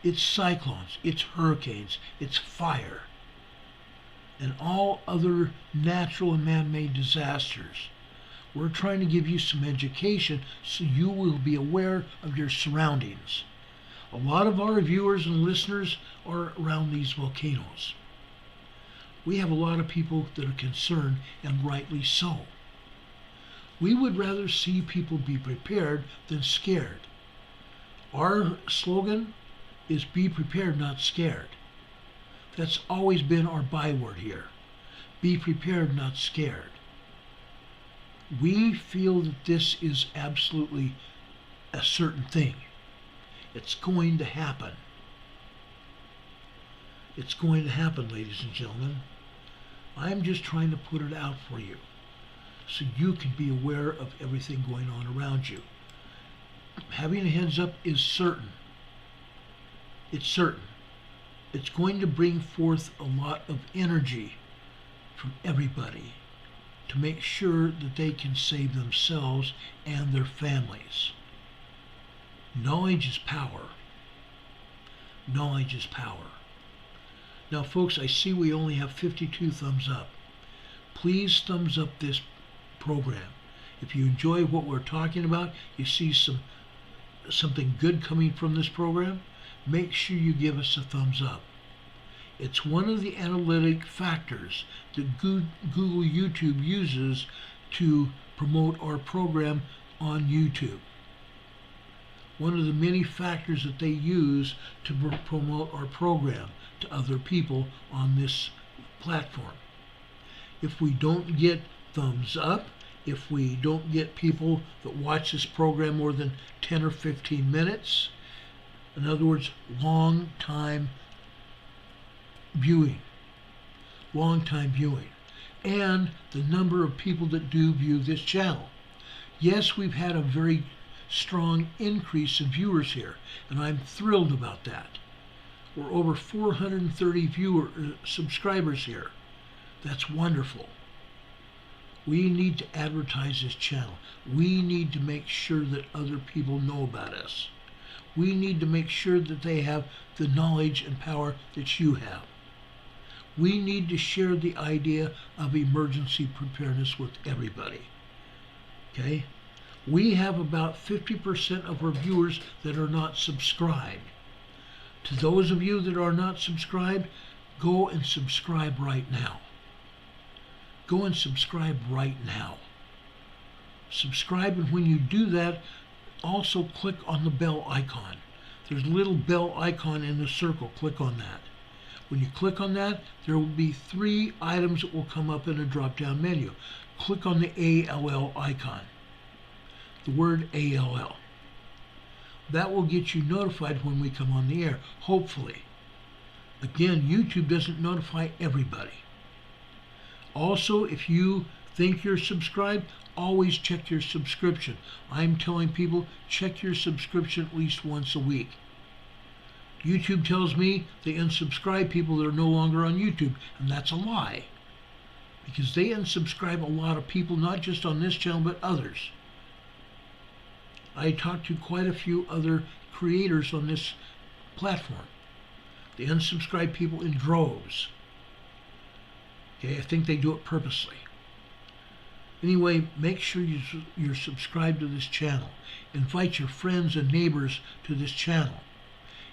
Speaker 1: It's cyclones. It's hurricanes. It's fire. And all other natural and man-made disasters. We're trying to give you some education so you will be aware of your surroundings. A lot of our viewers and listeners are around these volcanoes. We have a lot of people that are concerned, and rightly so. We would rather see people be prepared than scared. Our slogan is be prepared, not scared. That's always been our byword here. Be prepared, not scared. We feel that this is absolutely a certain thing. It's going to happen. It's going to happen, ladies and gentlemen. I'm just trying to put it out for you so you can be aware of everything going on around you. Having a heads up is certain. It's certain. It's going to bring forth a lot of energy from everybody to make sure that they can save themselves and their families. Knowledge is power. Knowledge is power. Now, folks, I see we only have 52 thumbs up. Please thumbs up this program. If you enjoy what we're talking about, you see something good coming from this program, make sure you give us a thumbs up. It's one of the analytic factors that Google YouTube uses to promote our program on YouTube. One of the many factors that they use to promote our program to other people on this platform. If we don't get thumbs up, if we don't get people that watch this program more than 10 or 15 minutes, in other words, long time viewing, and the number of people that do view this channel. Yes, we've had a very strong increase in viewers here, and I'm thrilled about that. We're over 430 subscribers here. That's wonderful. We need to advertise this channel. We need to make sure that other people know about us. We need to make sure that they have the knowledge and power that you have. We need to share the idea of emergency preparedness with everybody. Okay? We have about 50% of our viewers that are not subscribed. To those of you that are not subscribed, go and subscribe right now. Go and subscribe right now. Subscribe, and when you do that, also click on the bell icon. There's a little bell icon in the circle. Click on that. When you click on that, there will be 3 items that will come up in a drop-down menu. Click on the ALL icon. The word ALL. That will get you notified when we come on the air, hopefully. Again, YouTube doesn't notify everybody. Also, if you think you're subscribed, always check your subscription. I'm telling people, check your subscription at least once a week. YouTube tells me they unsubscribe people that are no longer on YouTube, and that's a lie. Because they unsubscribe a lot of people, not just on this channel, but others. I talked to quite a few other creators on this platform. They unsubscribe people in droves. Okay, I think they do it purposely. Anyway, make sure you're subscribed to this channel. Invite your friends and neighbors to this channel.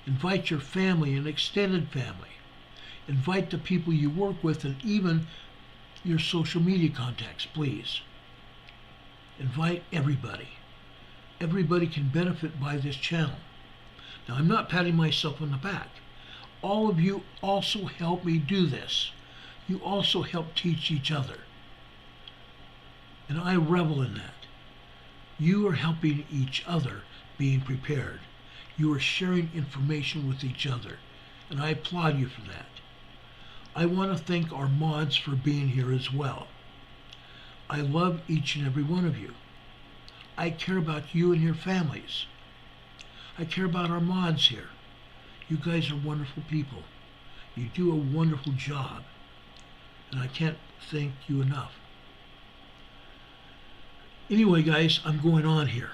Speaker 1: Invite your family and extended family. Invite the people you work with and even your social media contacts, please. Invite everybody. Everybody can benefit by this channel. Now, I'm not patting myself on the back. All of you also help me do this. You also help teach each other. And I revel in that. You are helping each other being prepared. You are sharing information with each other. And I applaud you for that. I want to thank our mods for being here as well. I love each and every one of you. I care about you and your families. I care about our mods here. You guys are wonderful people. You do a wonderful job. And I can't thank you enough. Anyway, guys, I'm going on here.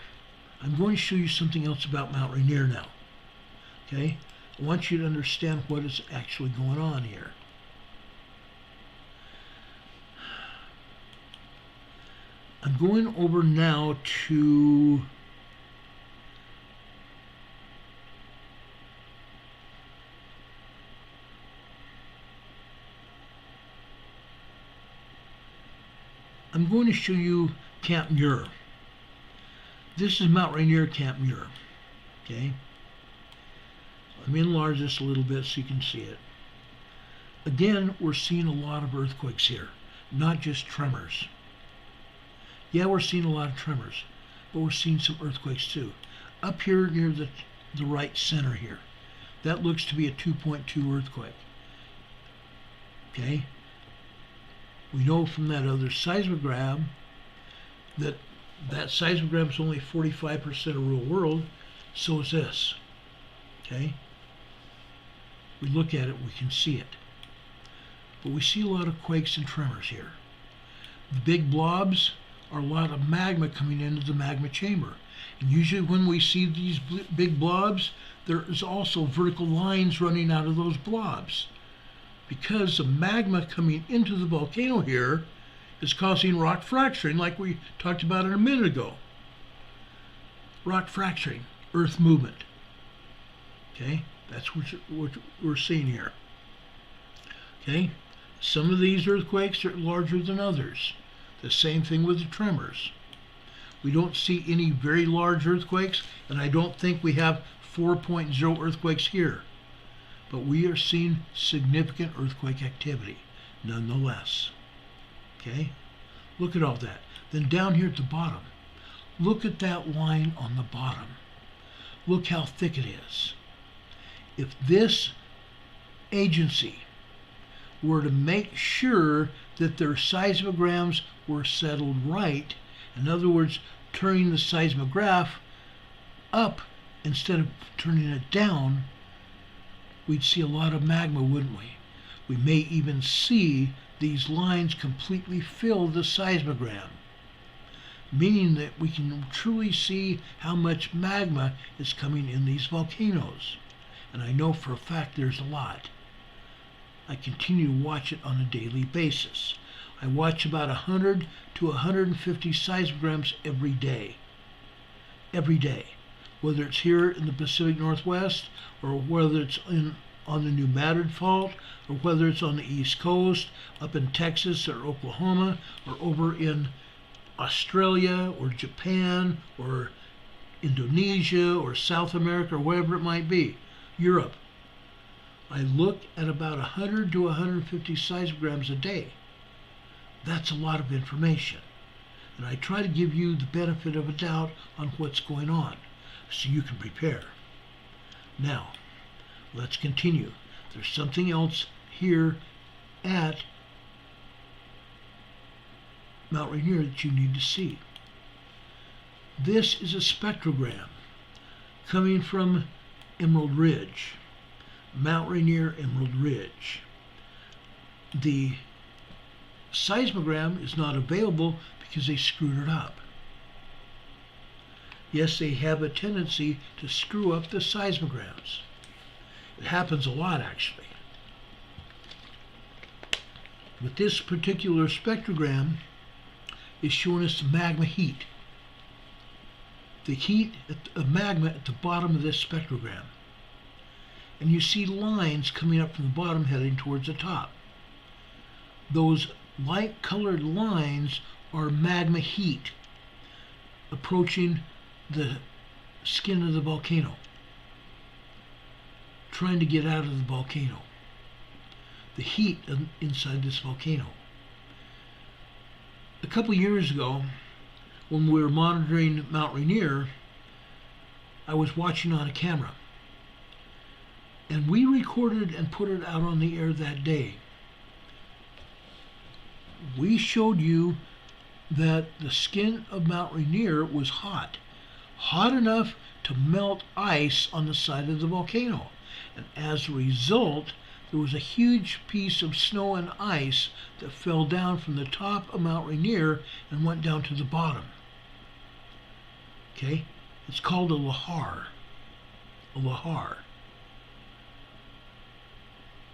Speaker 1: I'm going to show you something else about Mount Rainier now. Okay? I want you to understand what is actually going on here. I'm going over now to I'm going to show you Camp Muir. This is Mount Rainier Camp Muir. Okay? Let me enlarge this a little bit so you can see it. Again, we're seeing a lot of earthquakes here, not just tremors. Yeah, we're seeing a lot of tremors, but we're seeing some earthquakes too. Up here near the right center here, that looks to be a 2.2 earthquake. Okay? We know from that other seismograph that seismograph is only 45% of real world, so is this. Okay? We look at it, we can see it. But we see a lot of quakes and tremors here. The big blobs are a lot of magma coming into the magma chamber. And usually when we see these big blobs, there is also vertical lines running out of those blobs, because the magma coming into the volcano here is causing rock fracturing, like we talked about a minute ago. Rock fracturing, earth movement. Okay, that's what we're seeing here. Okay, some of these earthquakes are larger than others. The same thing with the tremors. We don't see any very large earthquakes, and I don't think we have 4.0 earthquakes here. But we are seeing significant earthquake activity, nonetheless. Okay? Look at all that. Then down here at the bottom, look at that line on the bottom. Look how thick it is. If this agency were to make sure that their seismograms were settled right, in other words, turning the seismograph up instead of turning it down, we'd see a lot of magma, wouldn't we? We may even see these lines completely fill the seismogram, meaning that we can truly see how much magma is coming in these volcanoes. And I know for a fact there's a lot. I continue to watch it on a daily basis. I watch about 100 to 150 seismograms every day. Every day. Whether it's here in the Pacific Northwest, or whether it's on the New Madrid Fault, or whether it's on the East Coast, up in Texas or Oklahoma, or over in Australia or Japan or Indonesia or South America or wherever it might be, Europe. I look at about 100 to 150 seismograms a day. That's a lot of information. And I try to give you the benefit of a doubt on what's going on, so you can prepare. Now, let's continue. There's something else here at Mount Rainier that you need to see. This is a spectrogram coming from Emerald Ridge, Mount Rainier Emerald Ridge. The seismogram is not available because they screwed it up. Yes, they have a tendency to screw up the seismograms. It happens a lot, actually. But this particular spectrogram is showing us the magma heat. The heat of magma at the bottom of this spectrogram. And you see lines coming up from the bottom heading towards the top. Those light colored lines are magma heat approaching the skin of the volcano, trying to get out of the volcano. The heat inside this volcano. A couple years ago, when we were monitoring Mount Rainier, I was watching on a camera. And we recorded and put it out on the air that day. We showed you that the skin of Mount Rainier was hot. Hot enough to melt ice on the side of the volcano. And as a result, there was a huge piece of snow and ice that fell down from the top of Mount Rainier and went down to the bottom. Okay? It's called a lahar. A lahar.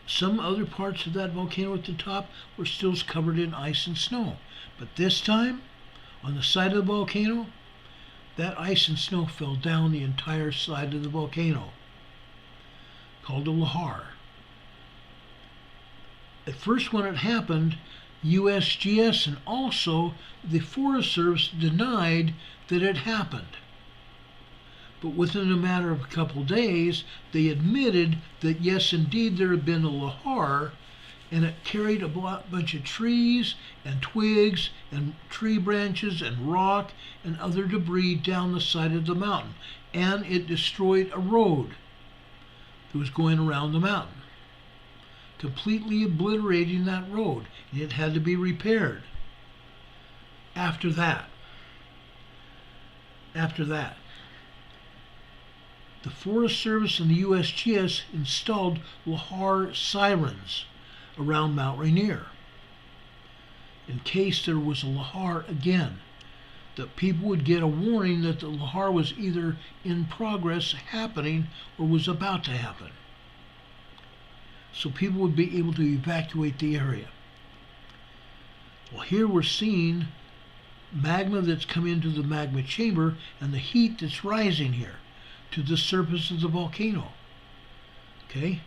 Speaker 1: Some other parts of that volcano at the top were still covered in ice and snow. But this time, on the side of the volcano, that ice and snow fell down the entire side of the volcano, called a lahar. At first when it happened, USGS and also the Forest Service denied that it happened. But within a matter of a couple days, they admitted that yes, indeed, there had been a lahar, and it carried a bunch of trees and twigs and tree branches and rock and other debris down the side of the mountain. And it destroyed a road that was going around the mountain, completely obliterating that road, and it had to be repaired. After that, the Forest Service and the USGS installed lahar sirens around Mount Rainier in case there was a lahar again, that people would get a warning that the lahar was either in progress, happening, or was about to happen, so people would be able to evacuate the area. Well, here we're seeing magma that's come into the magma chamber and the heat that's rising here to the surface of the volcano. Okay?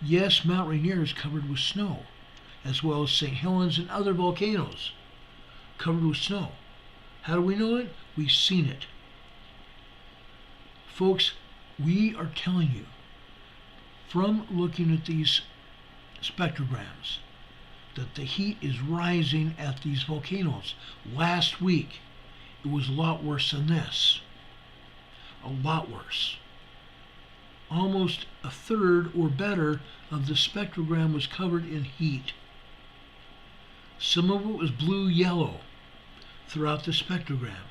Speaker 1: Yes, Mount Rainier is covered with snow, as well as St. Helens and other volcanoes covered with snow. How do we know it? We've seen it. Folks, we are telling you, from looking at these spectrograms, that the heat is rising at these volcanoes. Last week, it was a lot worse than this. A lot worse. Almost a third or better of the spectrogram was covered in heat. Some of it was blue-yellow throughout the spectrogram,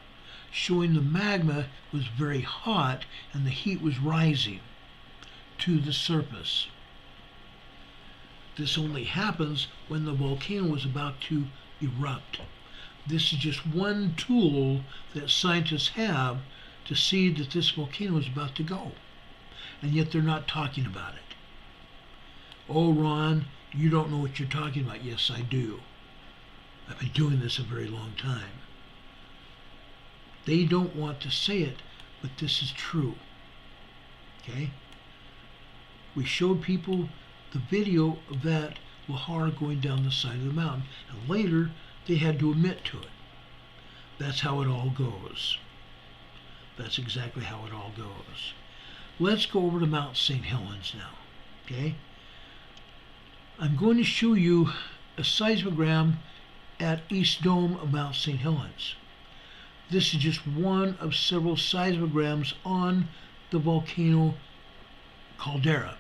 Speaker 1: showing the magma was very hot and the heat was rising to the surface. This only happens when the volcano is about to erupt. This is just one tool that scientists have to see that this volcano is about to go. And yet they're not talking about it. Oh, Ron, you don't know what you're talking about. Yes, I do. I've been doing this a very long time. They don't want to say it, but this is true. Okay? We showed people the video of that lahar going down the side of the mountain, and later they had to admit to it. That's how it all goes. That's exactly how it all goes. Let's go over to Mount St. Helens now, okay? I'm going to show you a seismogram at East Dome of Mount St. Helens. This is just one of several seismograms on the volcano caldera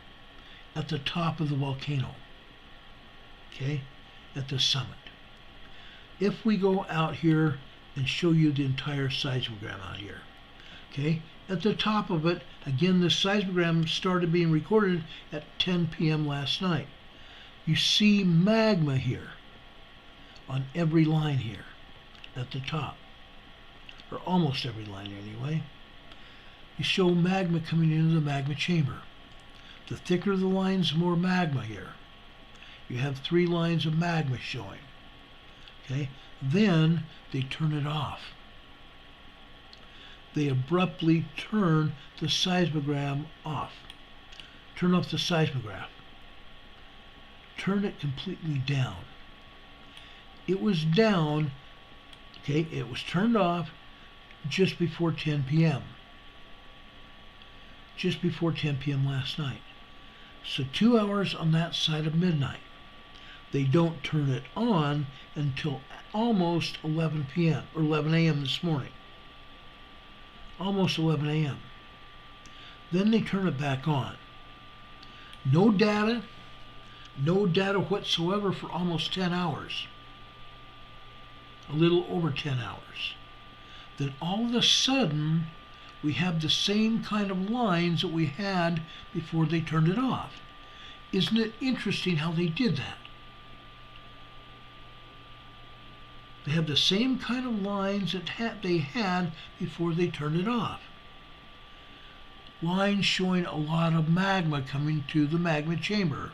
Speaker 1: at the top of the volcano, okay, at the summit. If we go out here and show you the entire seismogram out here, okay, at the top of it, again, the seismogram started being recorded at 10 p.m. last night. You see magma here on every line here at the top, or almost every line anyway. You show magma coming into the magma chamber. The thicker the lines, the more magma here. You have 3 lines of magma showing. Okay? Then they turn it off. They abruptly turn the seismogram off. Turn off the seismograph. Turn it completely down. It was down, okay, it was turned off just before 10 p.m. Just before 10 p.m. last night. So 2 hours on that side of midnight. They don't turn it on until almost 11 p.m. or 11 a.m. this morning. Almost 11 a.m. Then they turn it back on. No data whatsoever for almost 10 hours. A little over 10 hours. Then all of a sudden, we have the same kind of lines that we had before they turned it off. Isn't it interesting how they did that? They have the same kind of lines that they had before they turned it off. Lines showing a lot of magma coming to the magma chamber.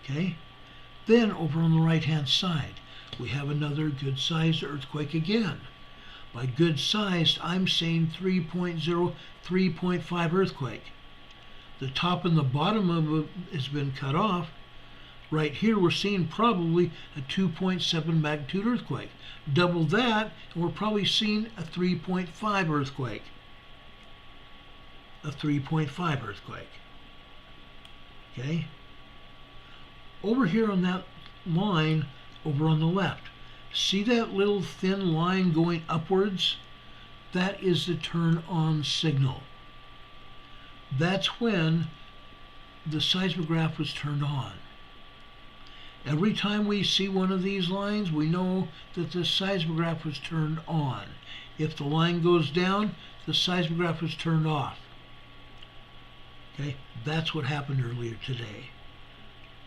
Speaker 1: Okay? Then over on the right-hand side, we have another good-sized earthquake again. By good-sized, I'm saying 3.0, 3.5 earthquake. The top and the bottom of it has been cut off. Right here, we're seeing probably a 2.7 magnitude earthquake. Double that, and we're probably seeing a 3.5 earthquake. A 3.5 earthquake. Okay? Over here on that line, over on the left, see that little thin line going upwards? That is the turn on signal. That's when the seismograph was turned on. Every time we see one of these lines, we know that the seismograph was turned on. If the line goes down, the seismograph was turned off. Okay, that's what happened earlier today.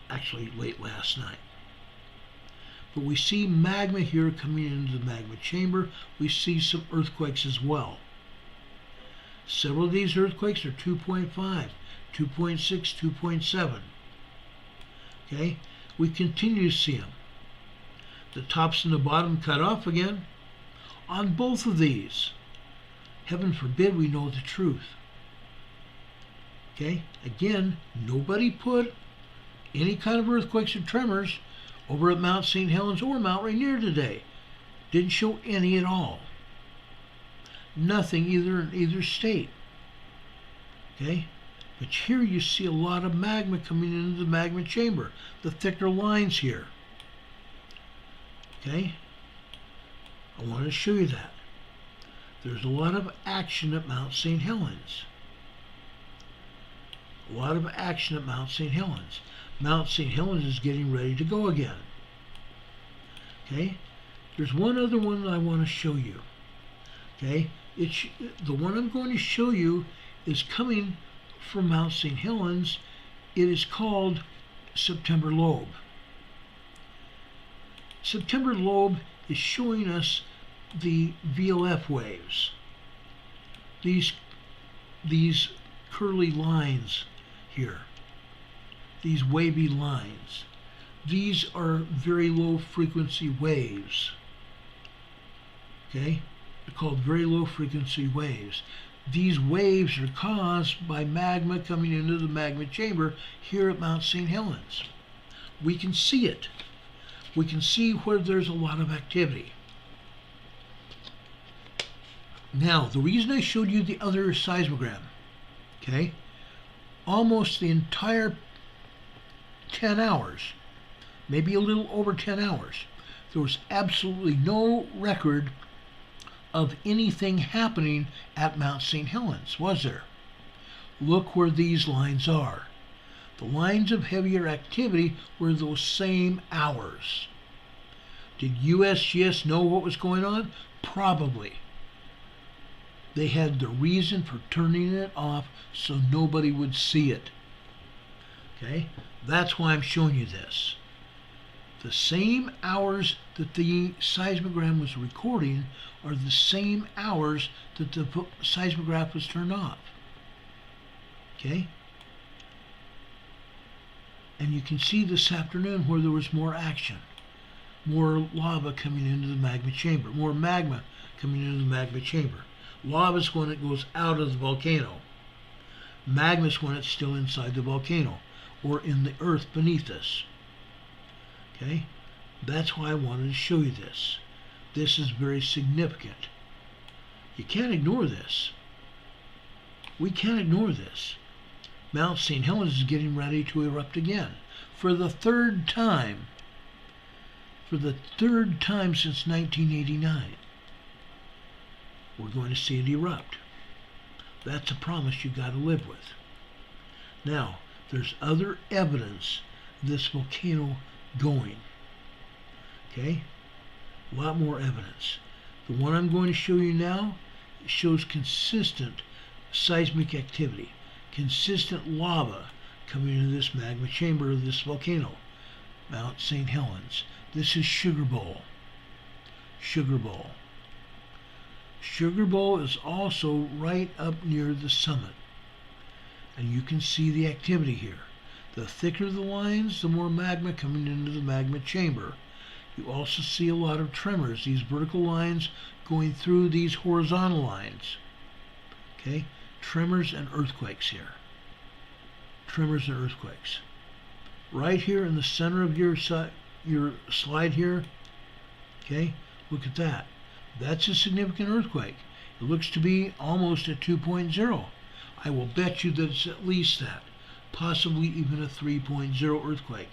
Speaker 1: Actually, late last night. But we see magma here coming into the magma chamber. We see some earthquakes as well. Several of these earthquakes are 2.5, 2.6, 2.7. Okay? We continue to see them. The tops and the bottom cut off again. On both of these, heaven forbid we know the truth. Okay? Again, nobody put any kind of earthquakes or tremors over at Mount St. Helens or Mount Rainier today. Didn't show any at all. Nothing either in either state. Okay? But here you see a lot of magma coming into the magma chamber. The thicker lines here. Okay? I want to show you that. There's a lot of action at Mount St. Helens. A lot of action at Mount St. Helens. Mount St. Helens is getting ready to go again. Okay? There's one other one that I want to show you. Okay? The one I'm going to show you is coming from Mount St. Helens. It is called September Lobe. September Lobe is showing us the VLF waves. These curly lines here. These wavy lines. These are very low frequency waves. Okay? They're called very low frequency waves. These waves are caused by magma coming into the magma chamber here at Mount St. Helens. We can see it. We can see where there's a lot of activity. Now, the reason I showed you the other seismogram, okay, almost the entire 10 hours, maybe a little over 10 hours, there was absolutely no record of anything happening at Mount St. Helens, was there? Look where these lines are. The lines of heavier activity were those same hours. Did USGS know what was going on? Probably. They had the reason for turning it off so nobody would see it. Okay? That's why I'm showing you this. The same hours that the seismogram was recording are the same hours that the seismograph was turned off. Okay? And you can see this afternoon where there was more action. More lava coming into the magma chamber. More magma coming into the magma chamber. Lava is when it goes out of the volcano. Magma is when it's still inside the volcano or in the earth beneath us. Okay? That's why I wanted to show you this. This is very significant. You can't ignore this. We can't ignore this. Mount St. Helens is getting ready to erupt again. For the third time. For the third time since 1989. We're going to see it erupt. That's a promise you've got to live with. Now, there's other evidence of this volcano going. Okay? A lot more evidence. The one I'm going to show you now shows consistent seismic activity, consistent lava coming into this magma chamber of this volcano, Mount St. Helens. This is Sugar Bowl. Sugar Bowl. Sugar Bowl is also right up near the summit. And you can see the activity here. The thicker the lines, the more magma coming into the magma chamber. You also see a lot of tremors, these vertical lines going through these horizontal lines. Okay? Tremors and earthquakes here. Tremors and earthquakes. Right here in the center of your slide here, okay, look at that. That's a significant earthquake. It looks to be almost a 2.0. I will bet you that it's at least that, possibly even a 3.0 earthquake.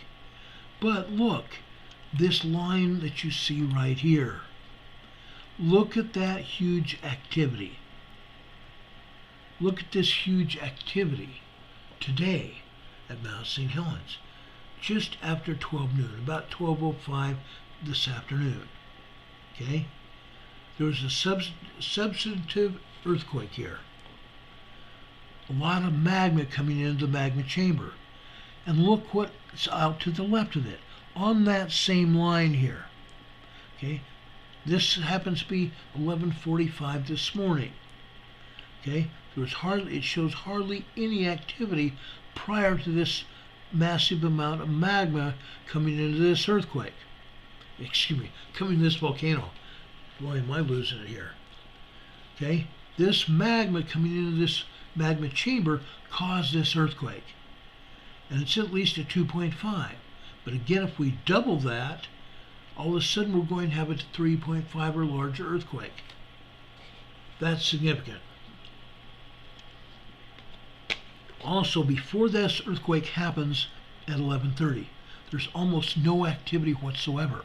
Speaker 1: But look, this line that you see right here, look at that huge activity. Look at this huge activity today at Mount St. Helens, just after 12 noon, about 12:05 this afternoon. Okay? There was a substantive earthquake here. A lot of magma coming into the magma chamber. And look what's out to the left of it, on that same line here. Okay? This happens to be 11:45 this morning. Okay? It shows hardly any activity prior to this massive amount of magma coming into this earthquake. Excuse me, coming into this volcano. Boy, am I losing it here. Okay? This magma coming into this magma chamber caused this earthquake. And it's at least a 2.5. But again, if we double that, all of a sudden we're going to have a 3.5 or larger earthquake. That's significant. Also, before this earthquake happens at 11:30, there's almost no activity whatsoever.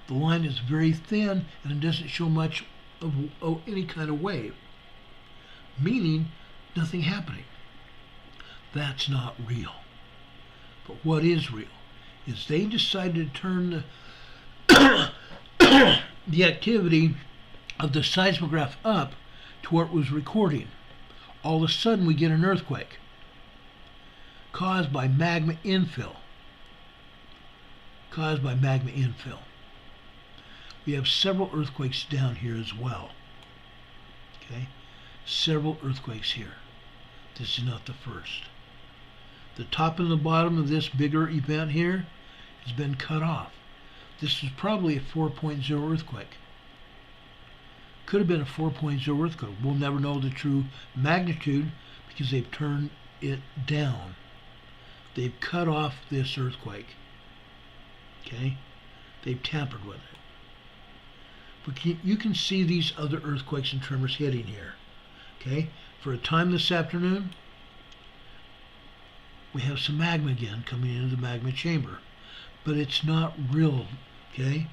Speaker 1: The line is very thin and it doesn't show much of any kind of wave, meaning nothing happening. That's not real. But what is real is they decided to turn the activity of the seismograph up to where it was recording. All of a sudden we get an earthquake caused by magma infill. We have several earthquakes down here as well. Okay? Several earthquakes here. This is not the first. The top and the bottom of this bigger event here has been cut off. This is probably a 4.0 earthquake. Could have been a 4.0 earthquake. We'll never know the true magnitude because they've turned it down. They've cut off this earthquake. Okay? They've tampered with it. But you can see these other earthquakes and tremors hitting here. Okay? For a time this afternoon, we have some magma again coming into the magma chamber. But it's not real. Okay?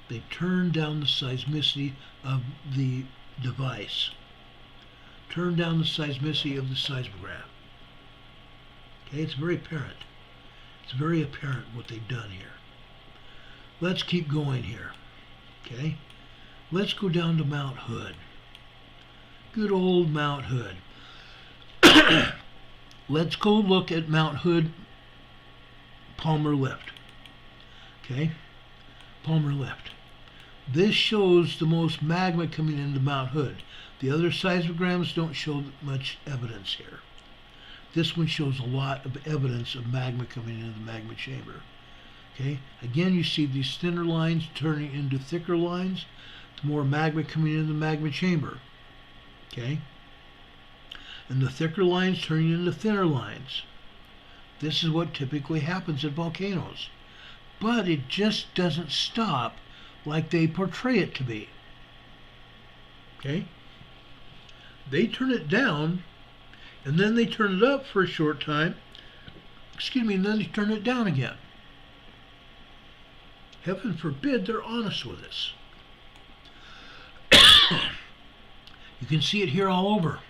Speaker 1: They've turned down the seismicity of the device. Turned down the seismicity of the seismograph. Okay, it's very apparent. It's very apparent what they've done here. Let's keep going here. Okay? Let's go down to Mount Hood. Good old Mount Hood. Let's go look at Mount Hood Palmer Lift. Okay? Palmer Lift. This shows the most magma coming into Mount Hood. The other seismograms don't show much evidence here. This one shows a lot of evidence of magma coming into the magma chamber. Okay? Again, you see these thinner lines turning into thicker lines. More magma coming into the magma chamber. Okay? And the thicker lines turning into thinner lines. This is what typically happens at volcanoes. But it just doesn't stop like they portray it to be. Okay? They turn it down, and then they turn it up for a short time, and then they turn it down again. Heaven forbid they're honest with us. You can see it here all over.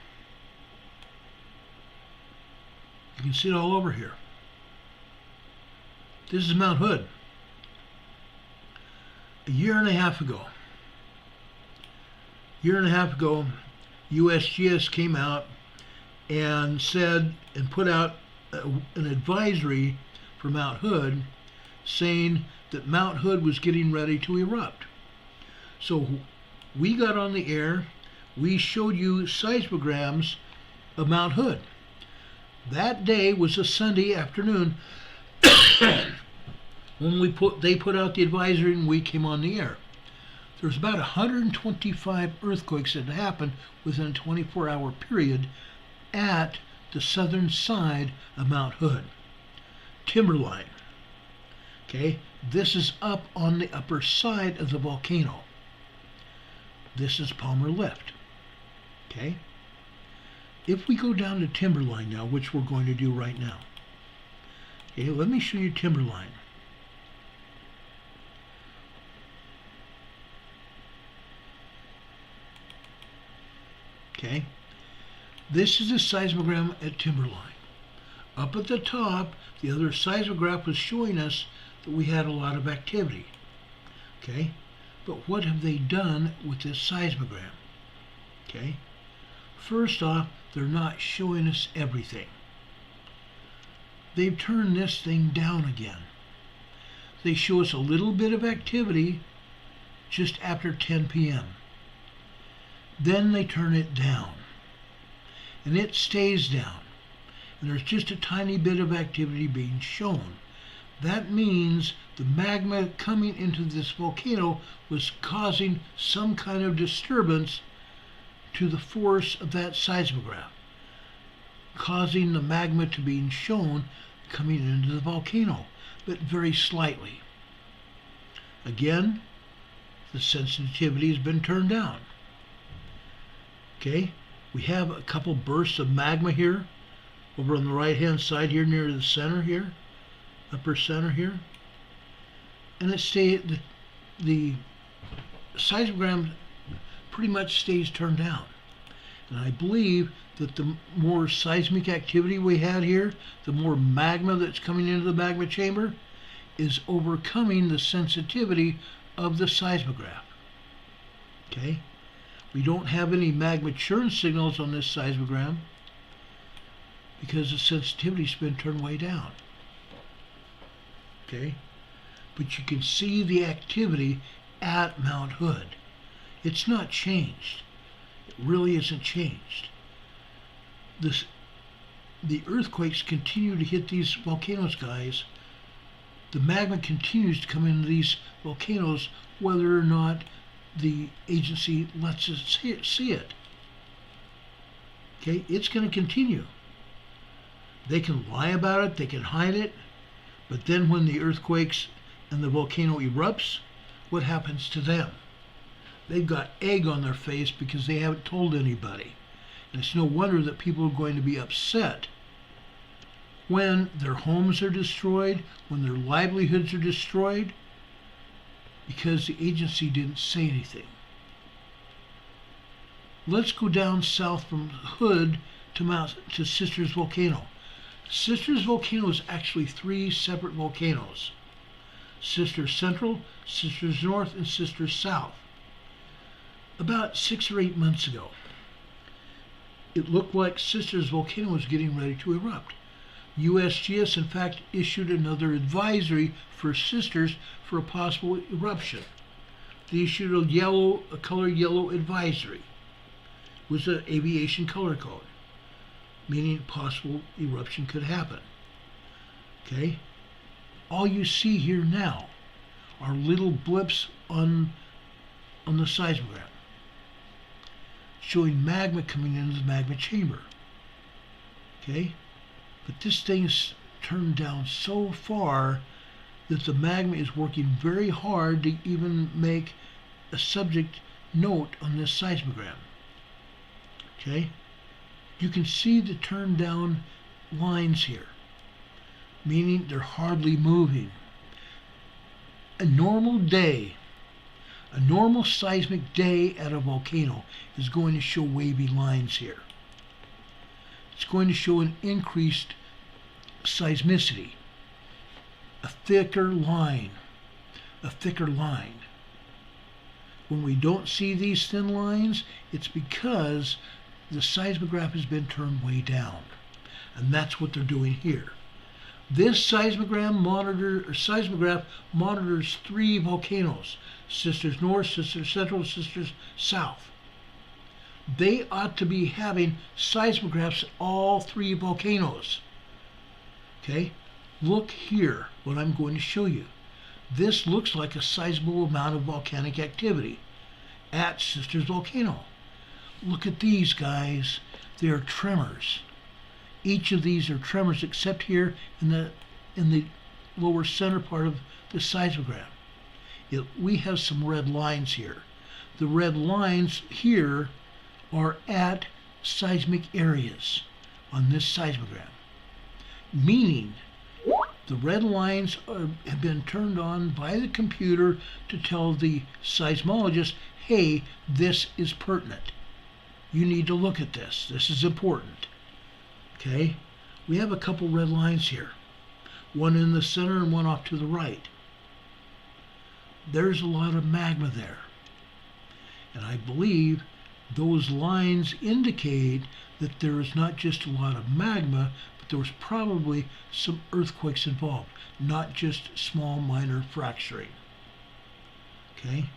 Speaker 1: You can see it all over here. This is Mount Hood. A year and a half ago, USGS came out and said and put out an advisory for Mount Hood saying that Mount Hood was getting ready to erupt. So we got on the air, we showed you seismograms of Mount Hood. That day was a Sunday afternoon when they put out the advisory and we came on the air. There's about 125 earthquakes that happened within a 24-hour period at the southern side of Mount Hood. Timberline. Okay, this is up on the upper side of the volcano. This is Palmer Lift. Okay, if we go down to Timberline now, which we're going to do right now. Okay, let me show you Timberline. Okay, this is a seismogram at Timberline. Up at the top, the other seismograph was showing us that we had a lot of activity. Okay, but what have they done with this seismogram? Okay, first off, they're not showing us everything. They've turned this thing down again. They show us a little bit of activity just after 10 p.m. Then they turn it down, and it stays down, and there's just a tiny bit of activity being shown. That means the magma coming into this volcano was causing some kind of disturbance to the force of that seismograph, causing the magma to be shown coming into the volcano, but very slightly. Again, the sensitivity has been turned down. Okay, we have a couple bursts of magma here, over on the right-hand side here near the center here, upper center here, and the seismogram pretty much stays turned down. And I believe that the more seismic activity we had here, the more magma that's coming into the magma chamber is overcoming the sensitivity of the seismograph. Okay, we don't have any magma churn signals on this seismogram because the sensitivity's been turned way down. Okay, but you can see the activity at Mount Hood. It's not changed. It really isn't changed. The earthquakes continue to hit these volcanoes, guys. The magma continues to come into these volcanoes whether or not the agency lets us see it. Okay, it's going to continue. They can lie about it, they can hide it, but then when the earthquakes and the volcano erupts, what happens to them? They've got egg on their face because they haven't told anybody. And it's no wonder that people are going to be upset when their homes are destroyed, when their livelihoods are destroyed, because the agency didn't say anything. Let's go down south from Hood to Sisters Volcano. Sisters Volcano is actually 3 separate volcanoes. Sisters Central, Sisters North, and Sisters South. About 6 or 8 months ago, it looked like Sisters Volcano was getting ready to erupt. USGS, in fact, issued another advisory for Sisters for a possible eruption. They issued a color yellow advisory. It was an aviation color code, meaning possible eruption could happen. Okay? All you see here now are little blips on the seismogram showing magma coming into the magma chamber. Okay? But this thing's turned down so far that the magma is working very hard to even make a subject note on this seismogram. Okay? You can see the turned down lines here, meaning they're hardly moving. A normal day, a normal seismic day at a volcano is going to show wavy lines here. It's going to show an increased seismicity, a thicker line. When we don't see these thin lines, it's because the seismograph has been turned way down. And that's what they're doing here. This seismograph monitors 3 volcanoes, Sisters North, Sisters Central, Sisters South. They ought to be having seismographs at all three volcanoes. Okay? Look here, what I'm going to show you. This looks like a sizable amount of volcanic activity at Sisters Volcano. Look at these, guys. They are tremors. Each of these are tremors except here in the lower center part of the seismogram. We have some red lines here. The red lines here are at seismic areas on this seismogram, meaning the red lines have been turned on by the computer to tell the seismologist, hey, this is pertinent. You need to look at this. This is important. Okay? We have a couple red lines here. One in the center and one off to the right. There's a lot of magma there. And I believe those lines indicate that there is not just a lot of magma, but there was probably some earthquakes involved, not just small minor fracturing. Okay?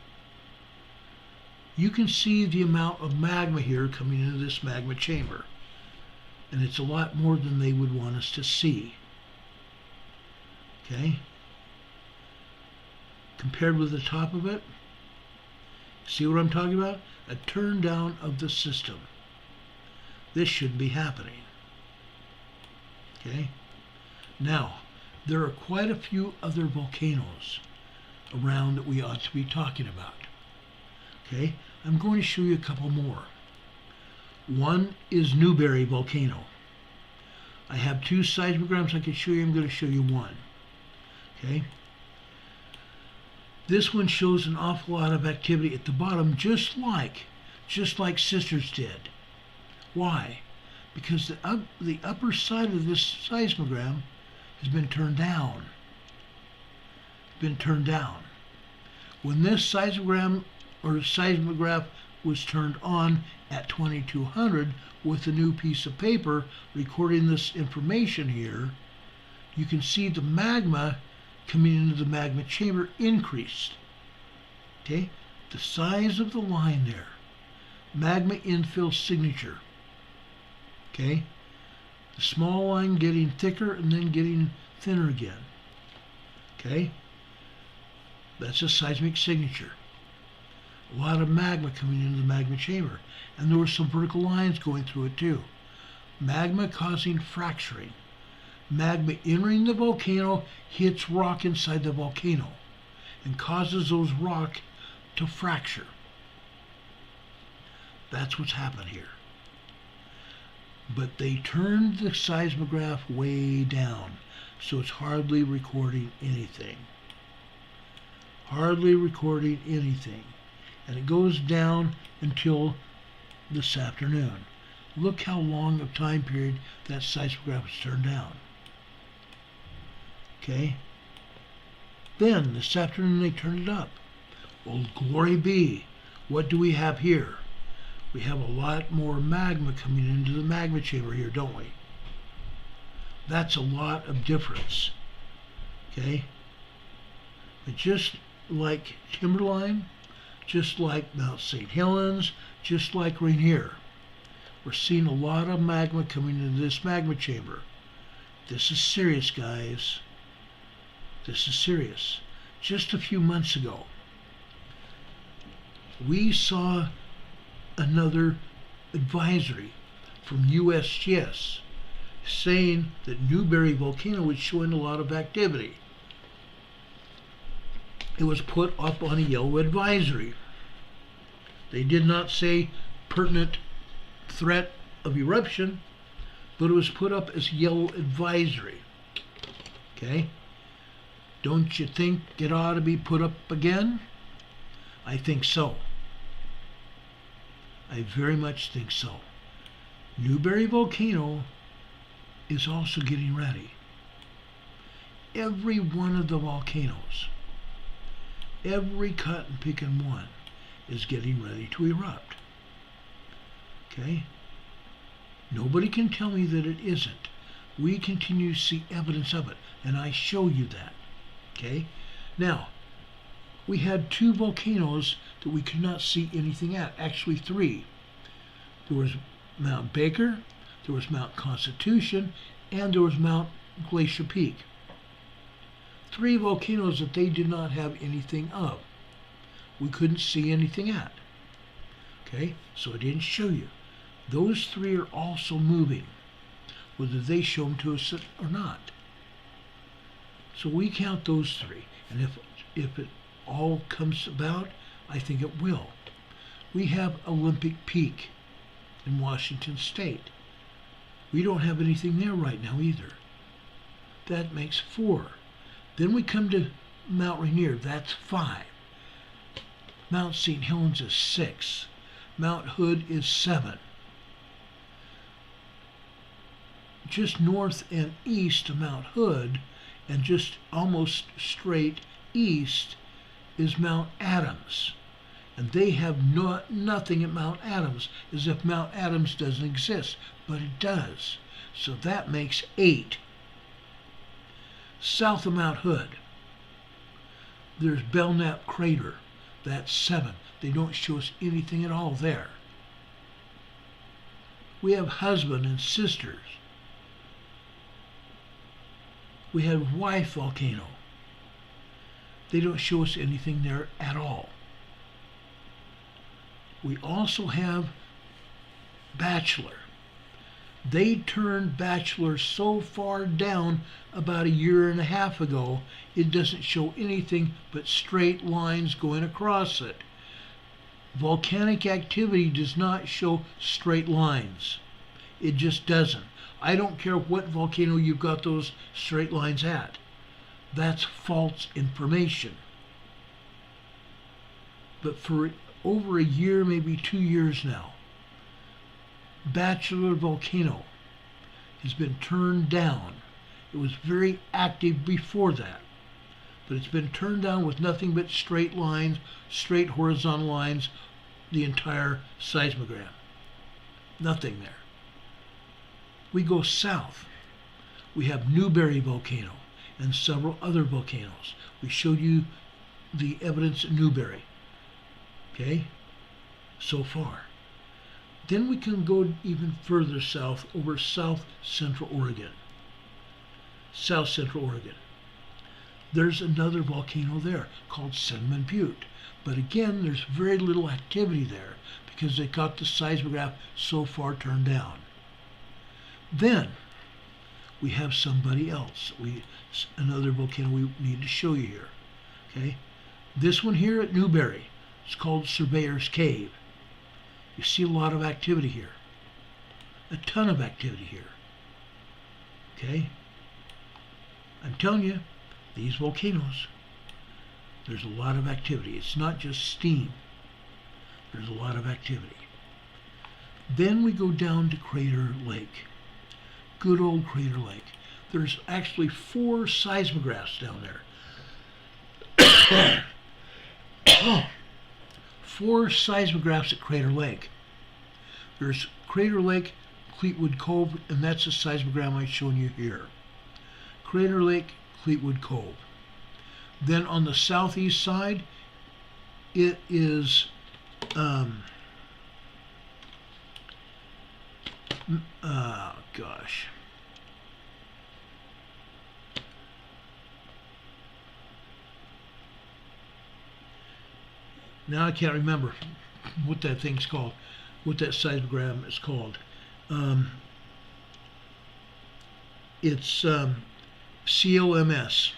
Speaker 1: You can see the amount of magma here coming into this magma chamber. And it's a lot more than they would want us to see. Okay? Compared with the top of it, see what I'm talking about? A turn down of the system. This should be happening. Okay? Now, there are quite a few other volcanoes around that we ought to be talking about. Okay? I'm going to show you a couple more. One is Newberry Volcano. I have two seismograms I can show you. I'm going to show you one. Okay? This one shows an awful lot of activity at the bottom, just like Sisters did. Why? Because the upper side of this seismogram has been turned down. When this seismogram or seismograph was turned on at 2200 with a new piece of paper recording this information here, you can see the magma coming into the magma chamber increased. Okay? The size of the line there. Magma infill signature. Okay? The small line getting thicker and then getting thinner again. Okay? That's a seismic signature. A lot of magma coming into the magma chamber. And there were some vertical lines going through it too. Magma causing fracturing. Magma entering the volcano hits rock inside the volcano and causes those rock to fracture. That's what's happened here. But they turned the seismograph way down, so it's hardly recording anything. Hardly recording anything. And it goes down until this afternoon. Look how long of time period that seismograph was turned down. Okay? Then, this afternoon, they turned it up. Well, glory be. What do we have here? We have a lot more magma coming into the magma chamber here, don't we? That's a lot of difference. Okay? But just like Timberline, just like Mount St. Helens, just like Rainier, we're seeing a lot of magma coming into this magma chamber. This is serious, guys. This is serious. Just a few months ago, we saw another advisory from USGS saying that Newberry Volcano was showing a lot of activity. It was put up on a yellow advisory. They did not say pertinent threat of eruption, but it was put up as yellow advisory. Okay? Don't you think it ought to be put up again? I think so. I very much think so. Newberry Volcano is also getting ready. Every one of the volcanoes, every cotton picking one, is getting ready to erupt. Okay? Nobody can tell me that it isn't. We continue to see evidence of it, and I show you that. Okay? Now, We had 2 volcanoes that we could not see anything at, actually 3. There was Mount Baker, there was Mount Constitution, and there was Mount Glacier Peak. 3 volcanoes that they did not have anything of. We couldn't see anything at. Okay, so I didn't show you. Those 3 are also moving, whether they show them to us or not. So we count those 3, and if it all comes about, I think it will. We have Olympic Peak in Washington State. We don't have anything there right now either. That makes 4. Then we come to Mount Rainier, that's 5. Mount St. Helens is 6. Mount Hood is 7. Just north and east of Mount Hood, and just almost straight east, is Mount Adams. And they have nothing at Mount Adams, as if Mount Adams doesn't exist, but it does. So that makes 8. South of Mount Hood, there's Belknap Crater. That's 7. They don't show us anything at all there. We have Husband and Sisters. We have Wife Volcano. They don't show us anything there at all. We also have Bachelor. They turned Bachelor so far down about a year and a half ago, it doesn't show anything but straight lines going across it. Volcanic activity does not show straight lines. It just doesn't. I don't care what volcano you've got those straight lines at. That's false information. But for over a year, maybe 2 years now, Bachelor Volcano has been turned down. It was very active before that, but it's been turned down with nothing but straight lines, straight horizontal lines, the entire seismogram. Nothing there. We go south. We have Newberry Volcano and several other volcanoes. We showed you the evidence at Newberry. Okay? So far. Then we can go even further south over South Central Oregon. South Central Oregon. There's another volcano there called Cinnamon Butte. But again, there's very little activity there because they got the seismograph so far turned down. Then we have somebody else. Another volcano we need to show you here. Okay? This one here at Newberry, it's called Surveyor's Cave. You see a lot of activity here. A ton of activity here. Okay? I'm telling you, these volcanoes, there's a lot of activity. It's not just steam. There's a lot of activity. Then we go down to Crater Lake. Good old Crater Lake. There's actually 4 seismographs down there. 4 seismographs at Crater Lake. There's Crater Lake, Cleetwood Cove, and that's the seismogram I've shown you here. Crater Lake, Cleetwood Cove. Then on the southeast side, it is gosh. Now I can't remember what that thing's called, what that seismogram is called. It's COMS,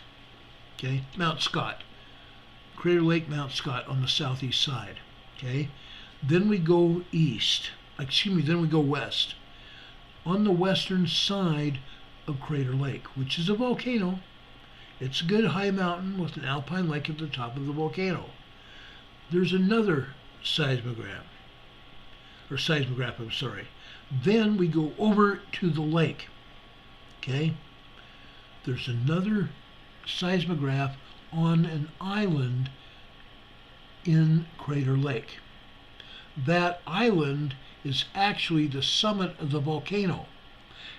Speaker 1: okay, Mount Scott. Crater Lake, Mount Scott on the southeast side, okay? Then we go then we go west. On the western side of Crater Lake, which is a volcano. It's a good high mountain with an alpine lake at the top of the volcano. There's another seismograph, I'm sorry. Then we go over to the lake, okay? There's another seismograph on an island in Crater Lake. That island is actually the summit of the volcano.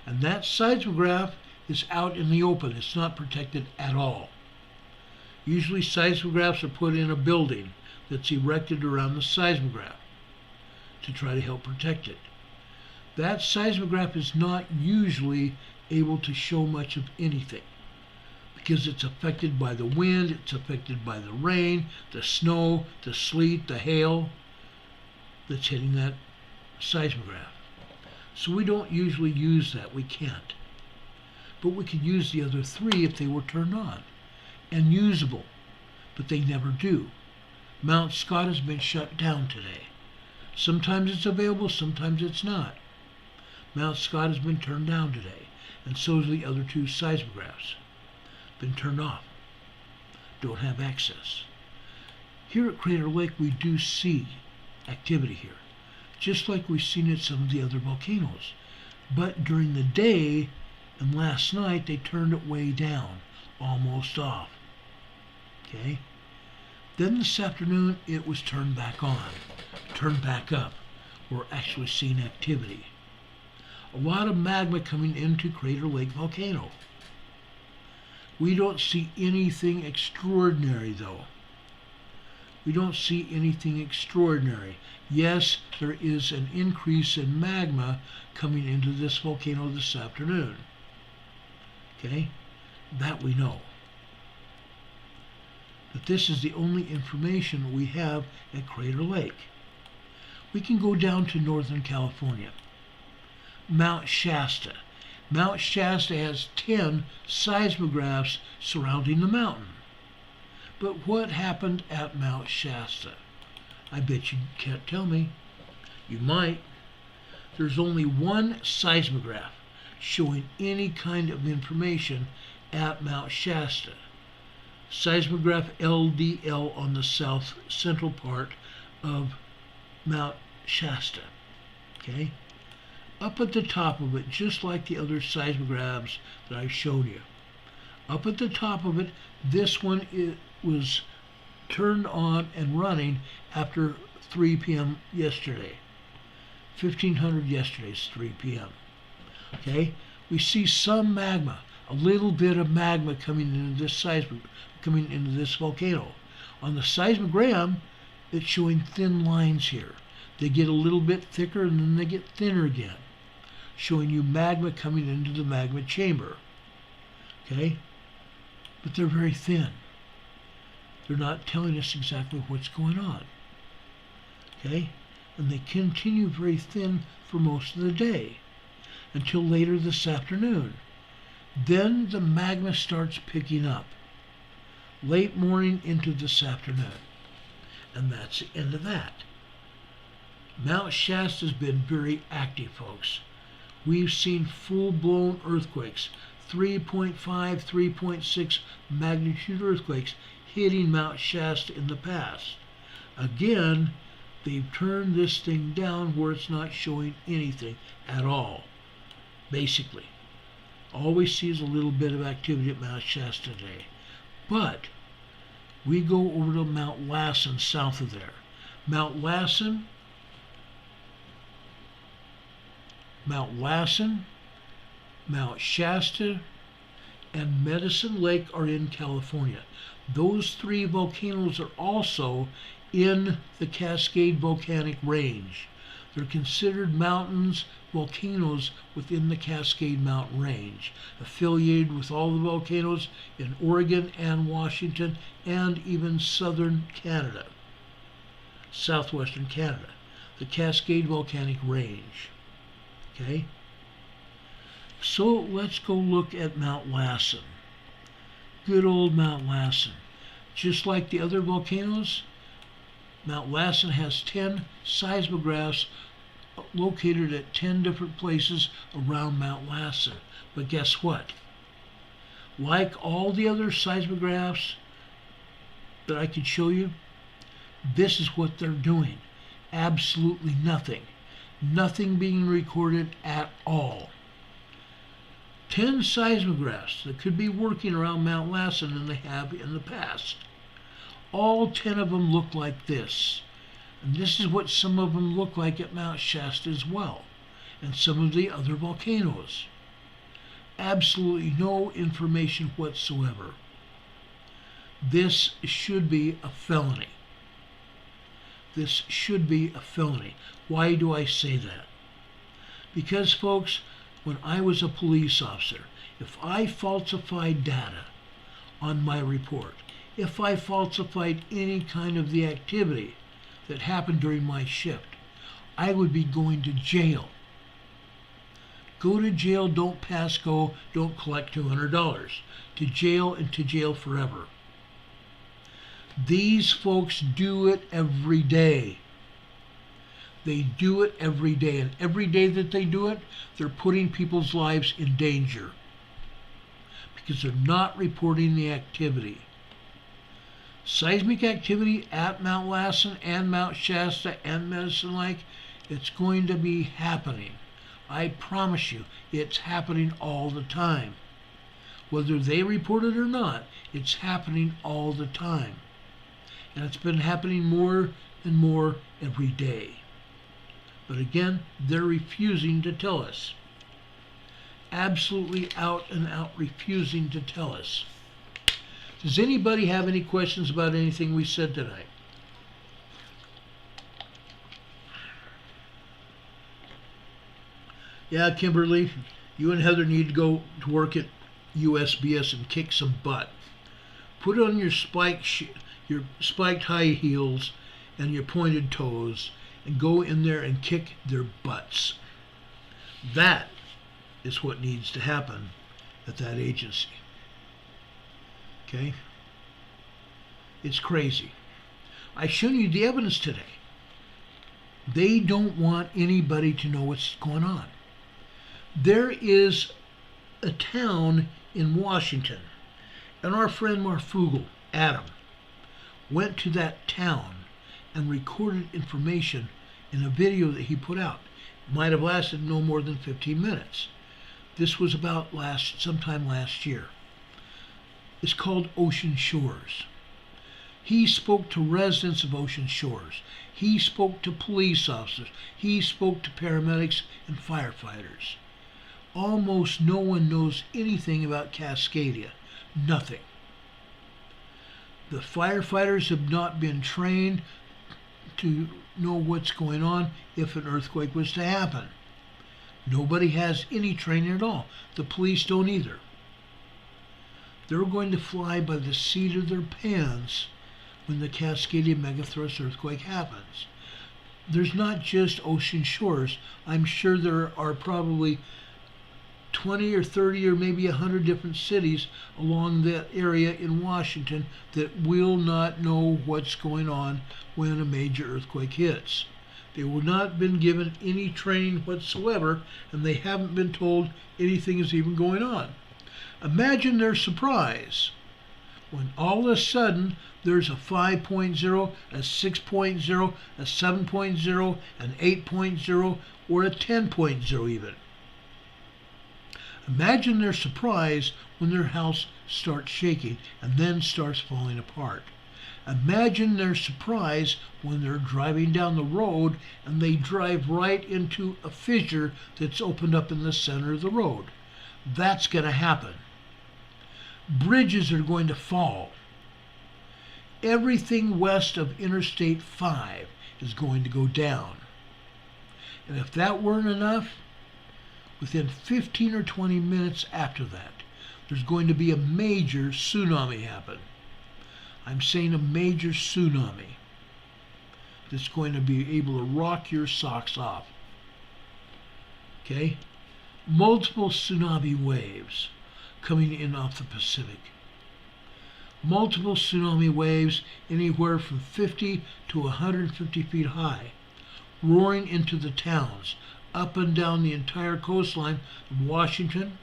Speaker 1: And that seismograph is out in the open. It's not protected at all. Usually seismographs are put in a building that's erected around the seismograph to try to help protect it. That seismograph is not usually able to show much of anything because it's affected by the wind, it's affected by the rain, the snow, the sleet, the hail that's hitting that seismograph. So we don't usually use that. We can't. But we could use the other three if they were turned on and usable, but they never do. Mount Scott has been shut down today. Sometimes it's available, sometimes it's not. Mount Scott has been turned down today, and so has the other two seismographs. Been turned off. Don't have access. Here at Crater Lake, we do see activity here, just like we've seen at some of the other volcanoes. But during the day and last night, they turned it way down, almost off. Okay? Then this afternoon, it was turned back on, turned back up. We're actually seeing activity. A lot of magma coming into Crater Lake volcano. We don't see anything extraordinary, though. We don't see anything extraordinary. Yes, there is an increase in magma coming into this volcano this afternoon. Okay? That we know. But this is the only information we have at Crater Lake. We can go down to Northern California. Mount Shasta. Mount Shasta has 10 seismographs surrounding the mountain. But what happened at Mount Shasta? I bet you can't tell me. You might. There's only one seismograph showing any kind of information at Mount Shasta. Seismograph LDL on the south central part of Mount Shasta. Okay? Up at the top of it, just like the other seismographs that I showed you. Up at the top of it, this one was turned on and running after 3 p.m. yesterday. 1500 yesterday's 3 p.m. Okay? We see some magma, a little bit of magma coming into this volcano. On the seismogram, it's showing thin lines here. They get a little bit thicker and then they get thinner again, showing you magma coming into the magma chamber. Okay? But they're very thin. They're not telling us exactly what's going on. Okay? And they continue very thin for most of the day until later this afternoon. Then the magma starts picking up late morning into this afternoon. And that's the end of that. Mount Shasta has been very active, folks. We've seen full-blown earthquakes, 3.5, 3.6 magnitude earthquakes hitting Mount Shasta in the past. Again, they've turned this thing down where it's not showing anything at all, basically. All we see is a little bit of activity at Mount Shasta today. But we go over to Mount Lassen south of there. Mount Lassen, Mount Shasta, and Medicine Lake are in California. Those three volcanoes are also in the Cascade Volcanic Range. They're considered mountains, volcanoes within the Cascade Mountain Range, affiliated with all the volcanoes in Oregon and Washington and even southern Canada, southwestern Canada, the Cascade Volcanic Range. Okay? So let's go look at Mount Lassen. Good old Mount Lassen. Just like the other volcanoes, Mount Lassen has 10 seismographs located at 10 different places around Mount Lassen. But guess what? Like all the other seismographs that I could show you, this is what they're doing. Absolutely nothing. Nothing being recorded at all. 10 seismographs that could be working around Mount Lassen and they have in the past. All 10 of them look like this. And this is what some of them look like at Mount Shasta as well, and some of the other volcanoes. Absolutely no information whatsoever. This should be a felony. This should be a felony. Why do I say that? Because, folks, when I was a police officer, if I falsified data on my report, if I falsified any kind of the activity that happened during my shift, I would be going to jail. Go to jail, don't pass go, don't collect $200. To jail and to jail forever. These folks do it every day. They do it every day, and every day that they do it, they're putting people's lives in danger because they're not reporting the activity. Seismic activity at Mount Lassen and Mount Shasta and Medicine Lake, it's going to be happening. I promise you, it's happening all the time. Whether they report it or not, it's happening all the time. And it's been happening more and more every day. But again, they're refusing to tell us. Absolutely out and out refusing to tell us. Does anybody have any questions about anything we said tonight? Yeah, Kimberly, you and Heather need to go to work at USBS and kick some butt. Put on your spiked high heels and your pointed toes and go in there and kick their butts. That is what needs to happen at that agency. Okay? It's crazy. I showed you the evidence today. They don't want anybody to know what's going on. There is a town in Washington, and our friend Marfugel, Adam, went to that town and recorded information in a video that he put out. It might have lasted no more than 15 minutes. This was about sometime last year. It's called Ocean Shores. He spoke to residents of Ocean Shores. He spoke to police officers. He spoke to paramedics and firefighters. Almost no one knows anything about Cascadia. Nothing. The firefighters have not been trained to know what's going on if an earthquake was to happen. Nobody has any training at all. The police don't either. They're going to fly by the seat of their pants when the Cascadia megathrust earthquake happens. There's not just Ocean Shores. I'm sure there are probably 20 or 30 or maybe 100 different cities along that area in Washington that will not know what's going on when a major earthquake hits. They will not have been given any training whatsoever, and they haven't been told anything is even going on. Imagine their surprise when all of a sudden there's a 5.0, a 6.0, a 7.0, an 8.0, or a 10.0 even. Imagine their surprise when their house starts shaking and then starts falling apart. Imagine their surprise when they're driving down the road and they drive right into a fissure that's opened up in the center of the road. That's going to happen. Bridges are going to fall. Everything west of Interstate 5 is going to go down. And if that weren't enough, within 15 or 20 minutes after that, there's going to be a major tsunami happen. I'm saying a major tsunami that's going to be able to rock your socks off. Okay? Multiple tsunami waves coming in off the Pacific. Multiple tsunami waves anywhere from 50 to 150 feet high, roaring into the towns up and down the entire coastline of Washington,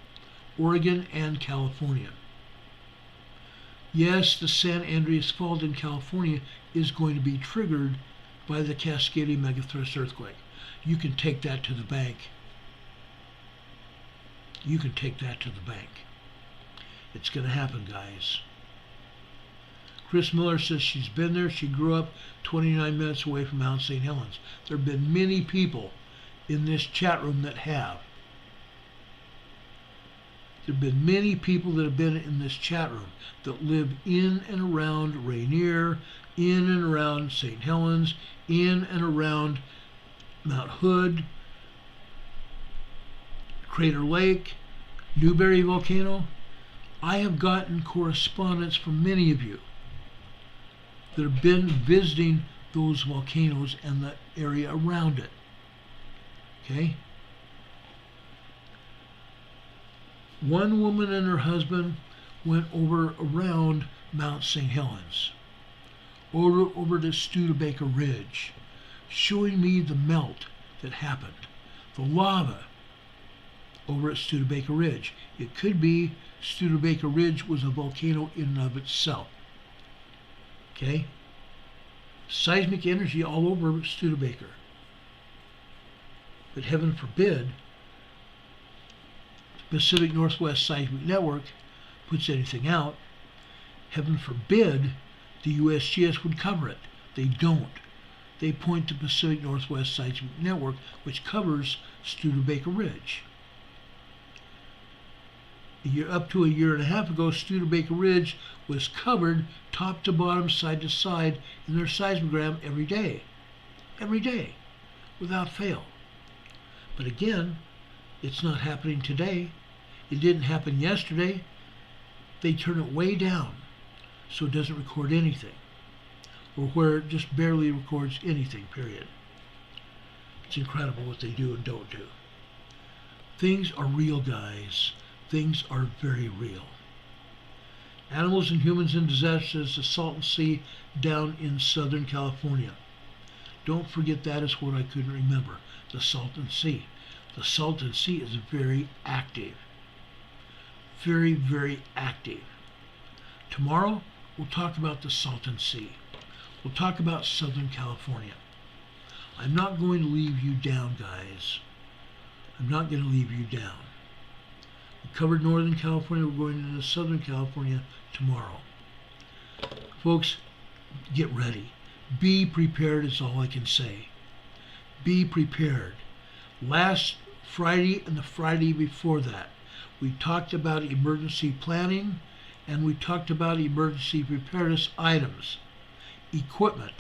Speaker 1: Oregon, and California. Yes, the San Andreas Fault in California is going to be triggered by the Cascadia megathrust earthquake. You can take that to the bank. You can take that to the bank. It's going to happen, guys. Chris Miller says she's been there. She grew up 29 minutes away from Mount St. Helens. There have been many people in this chat room that have. There have been many people that have been in this chat room that live in and around Rainier, in and around St. Helens, in and around Mount Hood, Crater Lake, Newberry Volcano. I have gotten correspondence from many of you that have been visiting those volcanoes and the area around it. Okay? One woman and her husband went over around Mount St. Helens, over to Studebaker Ridge, showing me the melt that happened, the lava over at Studebaker Ridge. It could be Studebaker Ridge was a volcano in and of itself. Okay? Seismic energy all over Studebaker. But heaven forbid the Pacific Northwest Seismic Network puts anything out. Heaven forbid the USGS would cover it. They don't. They point to Pacific Northwest Seismic Network, which covers Studebaker Ridge. Up to a year and a half ago, Studebaker Ridge was covered top to bottom, side to side in their seismogram every day, without fail. But again, it's not happening today. It didn't happen yesterday. They turn it way down so it doesn't record anything, or where it just barely records anything, period. It's incredible what they do and don't do. Things are real, guys. Things are very real. Animals and humans in disasters, the Salton Sea down in Southern California. Don't forget that is what I couldn't remember, the Salton Sea. The Salton Sea is very active. Very, very active. Tomorrow, we'll talk about the Salton Sea. We'll talk about Southern California. I'm not going to leave you down, guys. I'm not going to leave you down. We covered Northern California. We're going into Southern California tomorrow. Folks, get ready. Be prepared is all I can say. Be prepared. Last Friday and the Friday before that, we talked about emergency planning and we talked about emergency preparedness items, equipment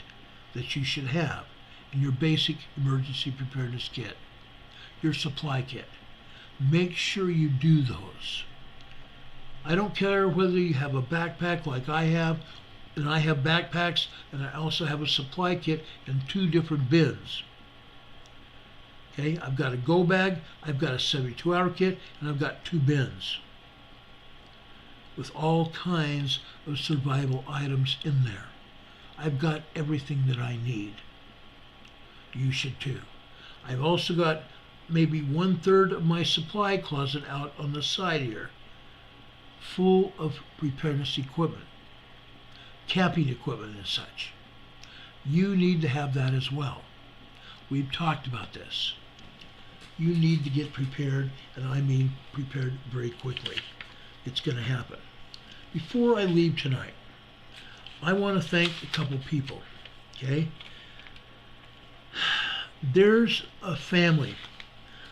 Speaker 1: that you should have in your basic emergency preparedness kit, your supply kit. Make sure you do those. I don't care whether you have a backpack like I have, and I have backpacks, and I also have a supply kit in 2 different bins. Okay, I've got a go bag, I've got a 72-hour kit, and I've got 2 bins with all kinds of survival items in there. I've got everything that I need. You should too. I've also got maybe 1/3 of my supply closet out on the side here, full of preparedness equipment, camping equipment and such. You need to have that as well. We've talked about this. You need to get prepared, and I mean prepared very quickly. It's going to happen. Before I leave tonight, I want to thank a couple people, okay? There's a family,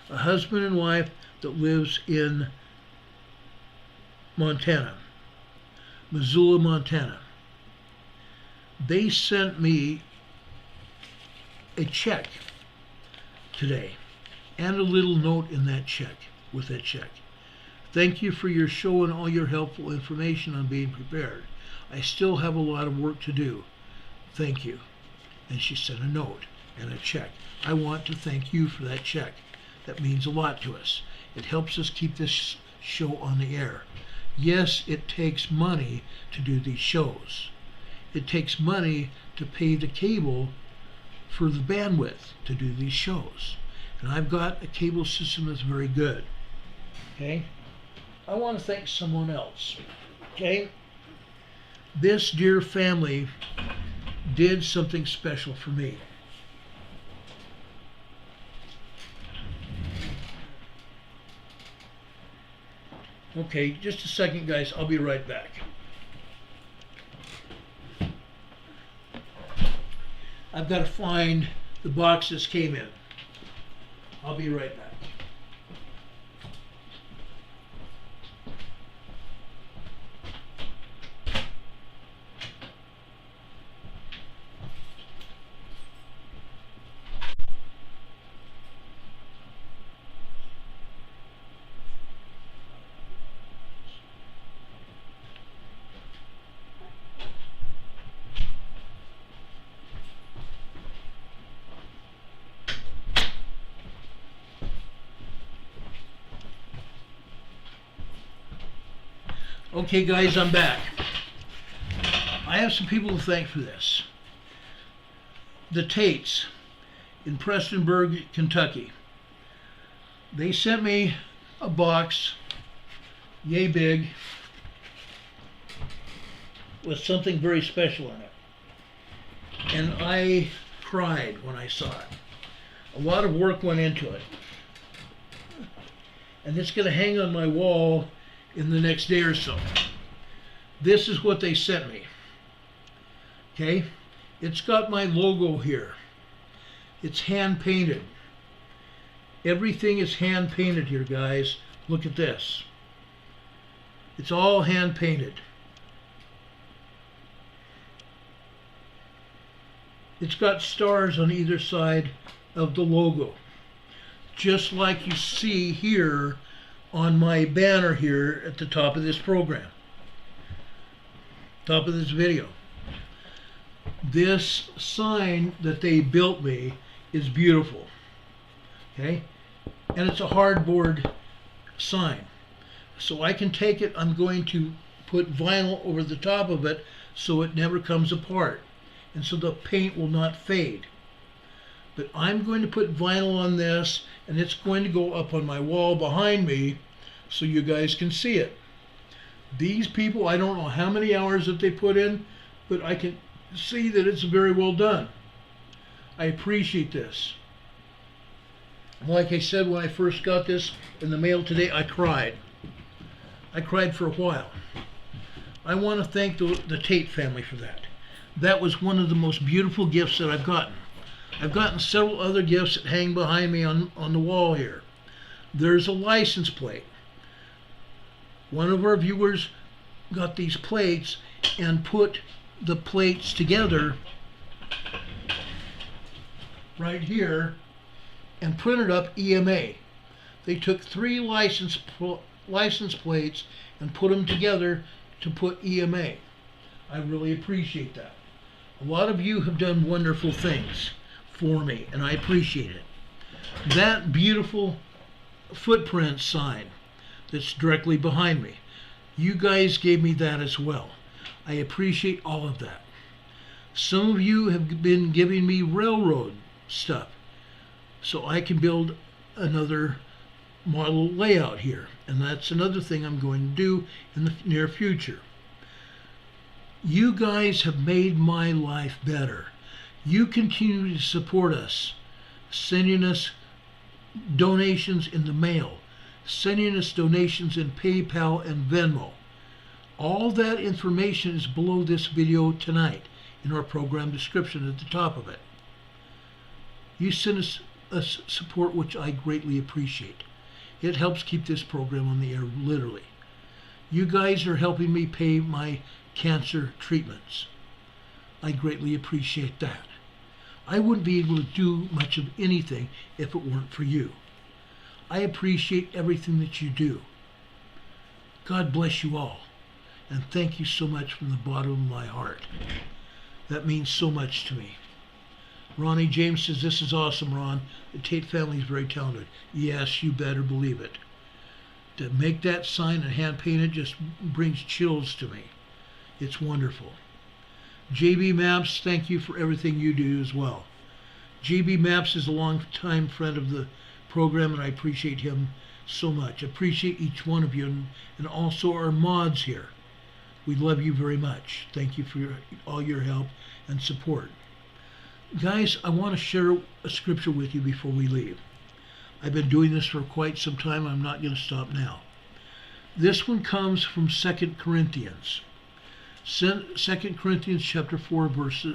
Speaker 1: a husband and wife that lives in Montana, Missoula, Montana. They sent me a check today and a little note in that check, with that check. Thank you for your show and all your helpful information on being prepared. I still have a lot of work to do. Thank you. And she sent a note and a check. I want to thank you for that check. That means a lot to us. It helps us keep this show on the air. Yes, it takes money to do these shows. It takes money to pay the cable for the bandwidth to do these shows. And I've got a cable system that's very good. Okay? I want to thank someone else. Okay? This dear family did something special for me. Okay, just a second, guys. I'll be right back. I've got to find the box this came in. I'll be right back. Okay guys, I'm back. I have some people to thank for this. The Tates in Prestonburg, Kentucky. They sent me a box, yay big, with something very special in it. And I cried when I saw it. A lot of work went into it. And it's going to hang on my wall in the next day or so. This is what they sent me. Okay? It's got my logo here. It's hand painted. Everything is hand painted here, guys. Look at this. It's all hand painted. It's got stars on either side of the logo, just like you see here on my banner here at the top of this program, top of this video. This sign that they built me is beautiful, okay? And it's a hardboard sign. So I can take it, I'm going to put vinyl over the top of it so it never comes apart, and so the paint will not fade. But I'm going to put vinyl on this, and it's going to go up on my wall behind me so you guys can see it. These people, I don't know how many hours that they put in, but I can see that it's very well done. I appreciate this. Like I said, when I first got this in the mail today, I cried. I cried for a while. I want to thank the Tate family for that. That was one of the most beautiful gifts that I've gotten. I've gotten several other gifts that hang behind me on the wall here. There's a license plate. One of our viewers got these plates and put the plates together right here and printed up EMA. They took 3 license plates and put them together to put EMA. I really appreciate that. A lot of you have done wonderful things for me, and I appreciate it. That beautiful footprint sign that's directly behind me, you guys gave me that as well. I appreciate all of that. Some of you have been giving me railroad stuff so I can build another model layout here, and that's another thing I'm going to do in the near future. You guys have made my life better. You continue to support us, sending us donations in the mail, sending us donations in PayPal and Venmo. All that information is below this video tonight in our program description at the top of it. You send us support, which I greatly appreciate. It helps keep this program on the air, literally. You guys are helping me pay my cancer treatments. I greatly appreciate that. I wouldn't be able to do much of anything if it weren't for you. I appreciate everything that you do. God bless you all, and thank you so much from the bottom of my heart. That means so much to me. Ronnie James says, "This is awesome, Ron. The Tate family is very talented." Yes, you better believe it. To make that sign and hand paint it just brings chills to me. It's wonderful. JB Maps, thank you for everything you do as well. JB Maps is a long-time friend of the program, and I appreciate him so much. I appreciate each one of you, and also our mods here. We love you very much. Thank you for all your help and support. Guys, I want to share a scripture with you before we leave. I've been doing this for quite some time. I'm not going to stop now. This one comes from 2 Corinthians. 2 Corinthians chapter 4, verse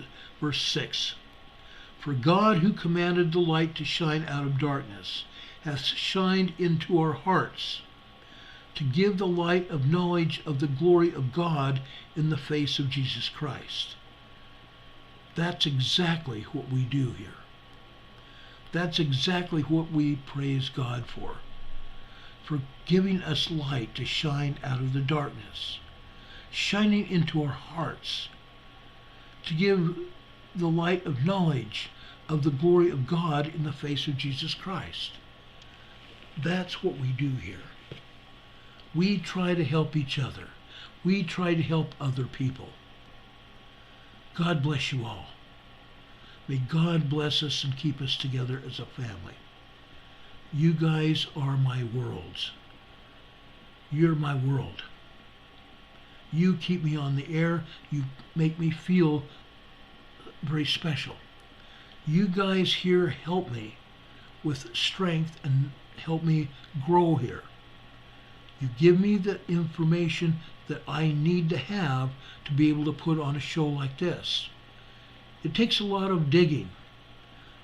Speaker 1: 6. "For God, who commanded the light to shine out of darkness, hath shined into our hearts, to give the light of knowledge of the glory of God in the face of Jesus Christ." That's exactly what we do here. That's exactly what we praise God for giving us light to shine out of the darkness, shining into our hearts, to give the light of knowledge of the glory of God in the face of Jesus Christ. That's what we do here. We try to help each other. We try to help other people. God bless you all. May God bless us and keep us together as a family. You guys are my worlds. You're my world. You keep me on the air. You make me feel very special. You guys here help me with strength and help me grow here. You give me the information that I need to have to be able to put on a show like this. It takes a lot of digging.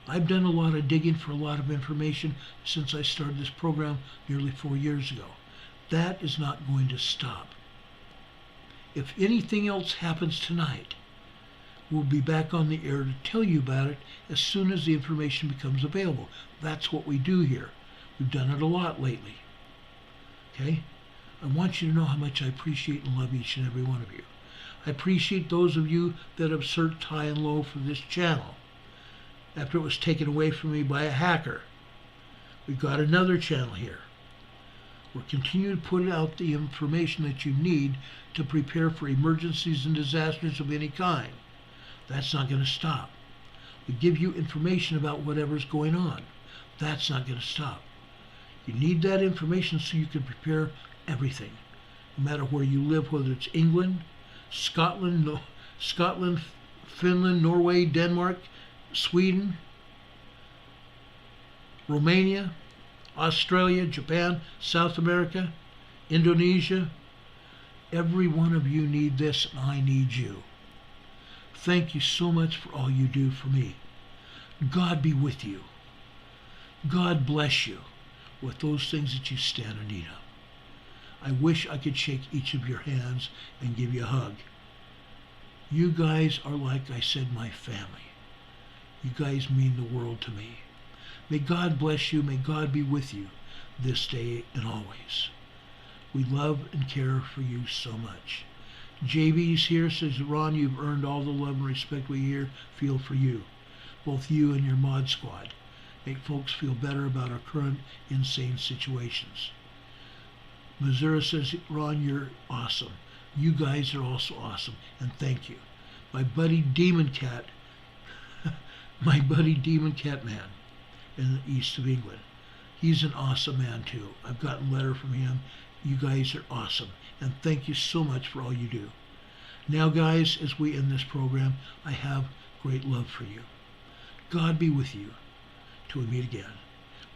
Speaker 1: I've done a lot of digging for a lot of information since I started this program nearly 4 years ago. That is not going to stop. If anything else happens tonight, we'll be back on the air to tell you about it as soon as the information becomes available. That's what we do here. We've done it a lot lately. Okay? I want you to know how much I appreciate and love each and every one of you. I appreciate those of you that have searched high and low for this channel. After it was taken away from me by a hacker, we've got another channel here. We're continuing to put out the information that you need to prepare for emergencies and disasters of any kind. That's not going to stop. We give you information about whatever's going on. That's not going to stop. You need that information so you can prepare everything, no matter where you live, whether it's England, Scotland, Finland, Norway, Denmark, Sweden, Romania, Australia, Japan, South America, Indonesia. Every one of you need this, and I need you. Thank you so much for all you do for me. God be with you. God bless you with those things that you stand in need of. I wish I could shake each of your hands and give you a hug. You guys are, like I said, my family. You guys mean the world to me. May God bless you. May God be with you this day and always. We love and care for you so much. JB's here, says, Ron, you've earned all the love and respect we here feel for you, both you and your mod squad. Make folks feel better about our current insane situations. Missouri says, Ron, you're awesome. You guys are also awesome, and thank you. My buddy Demon Cat, my buddy Demon Cat Man in the east of England, he's an awesome man too. I've gotten a letter from him. You guys are awesome, and thank you so much for all you do. Now, guys, as we end this program, I have great love for you. God be with you till we meet again.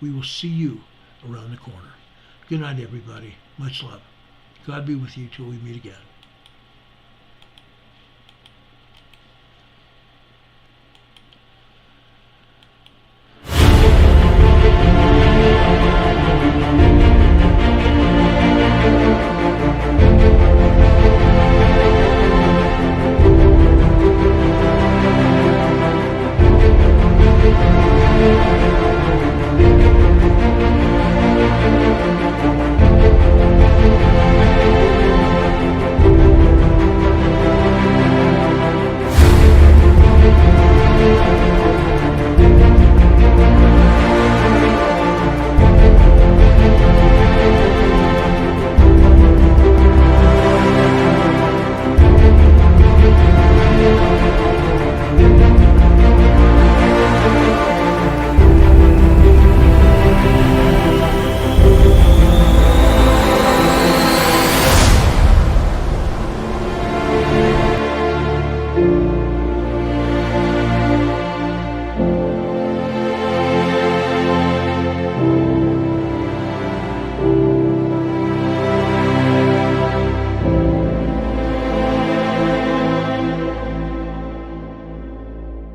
Speaker 1: We will see you around the corner. Good night, everybody. Much love. God be with you till we meet again.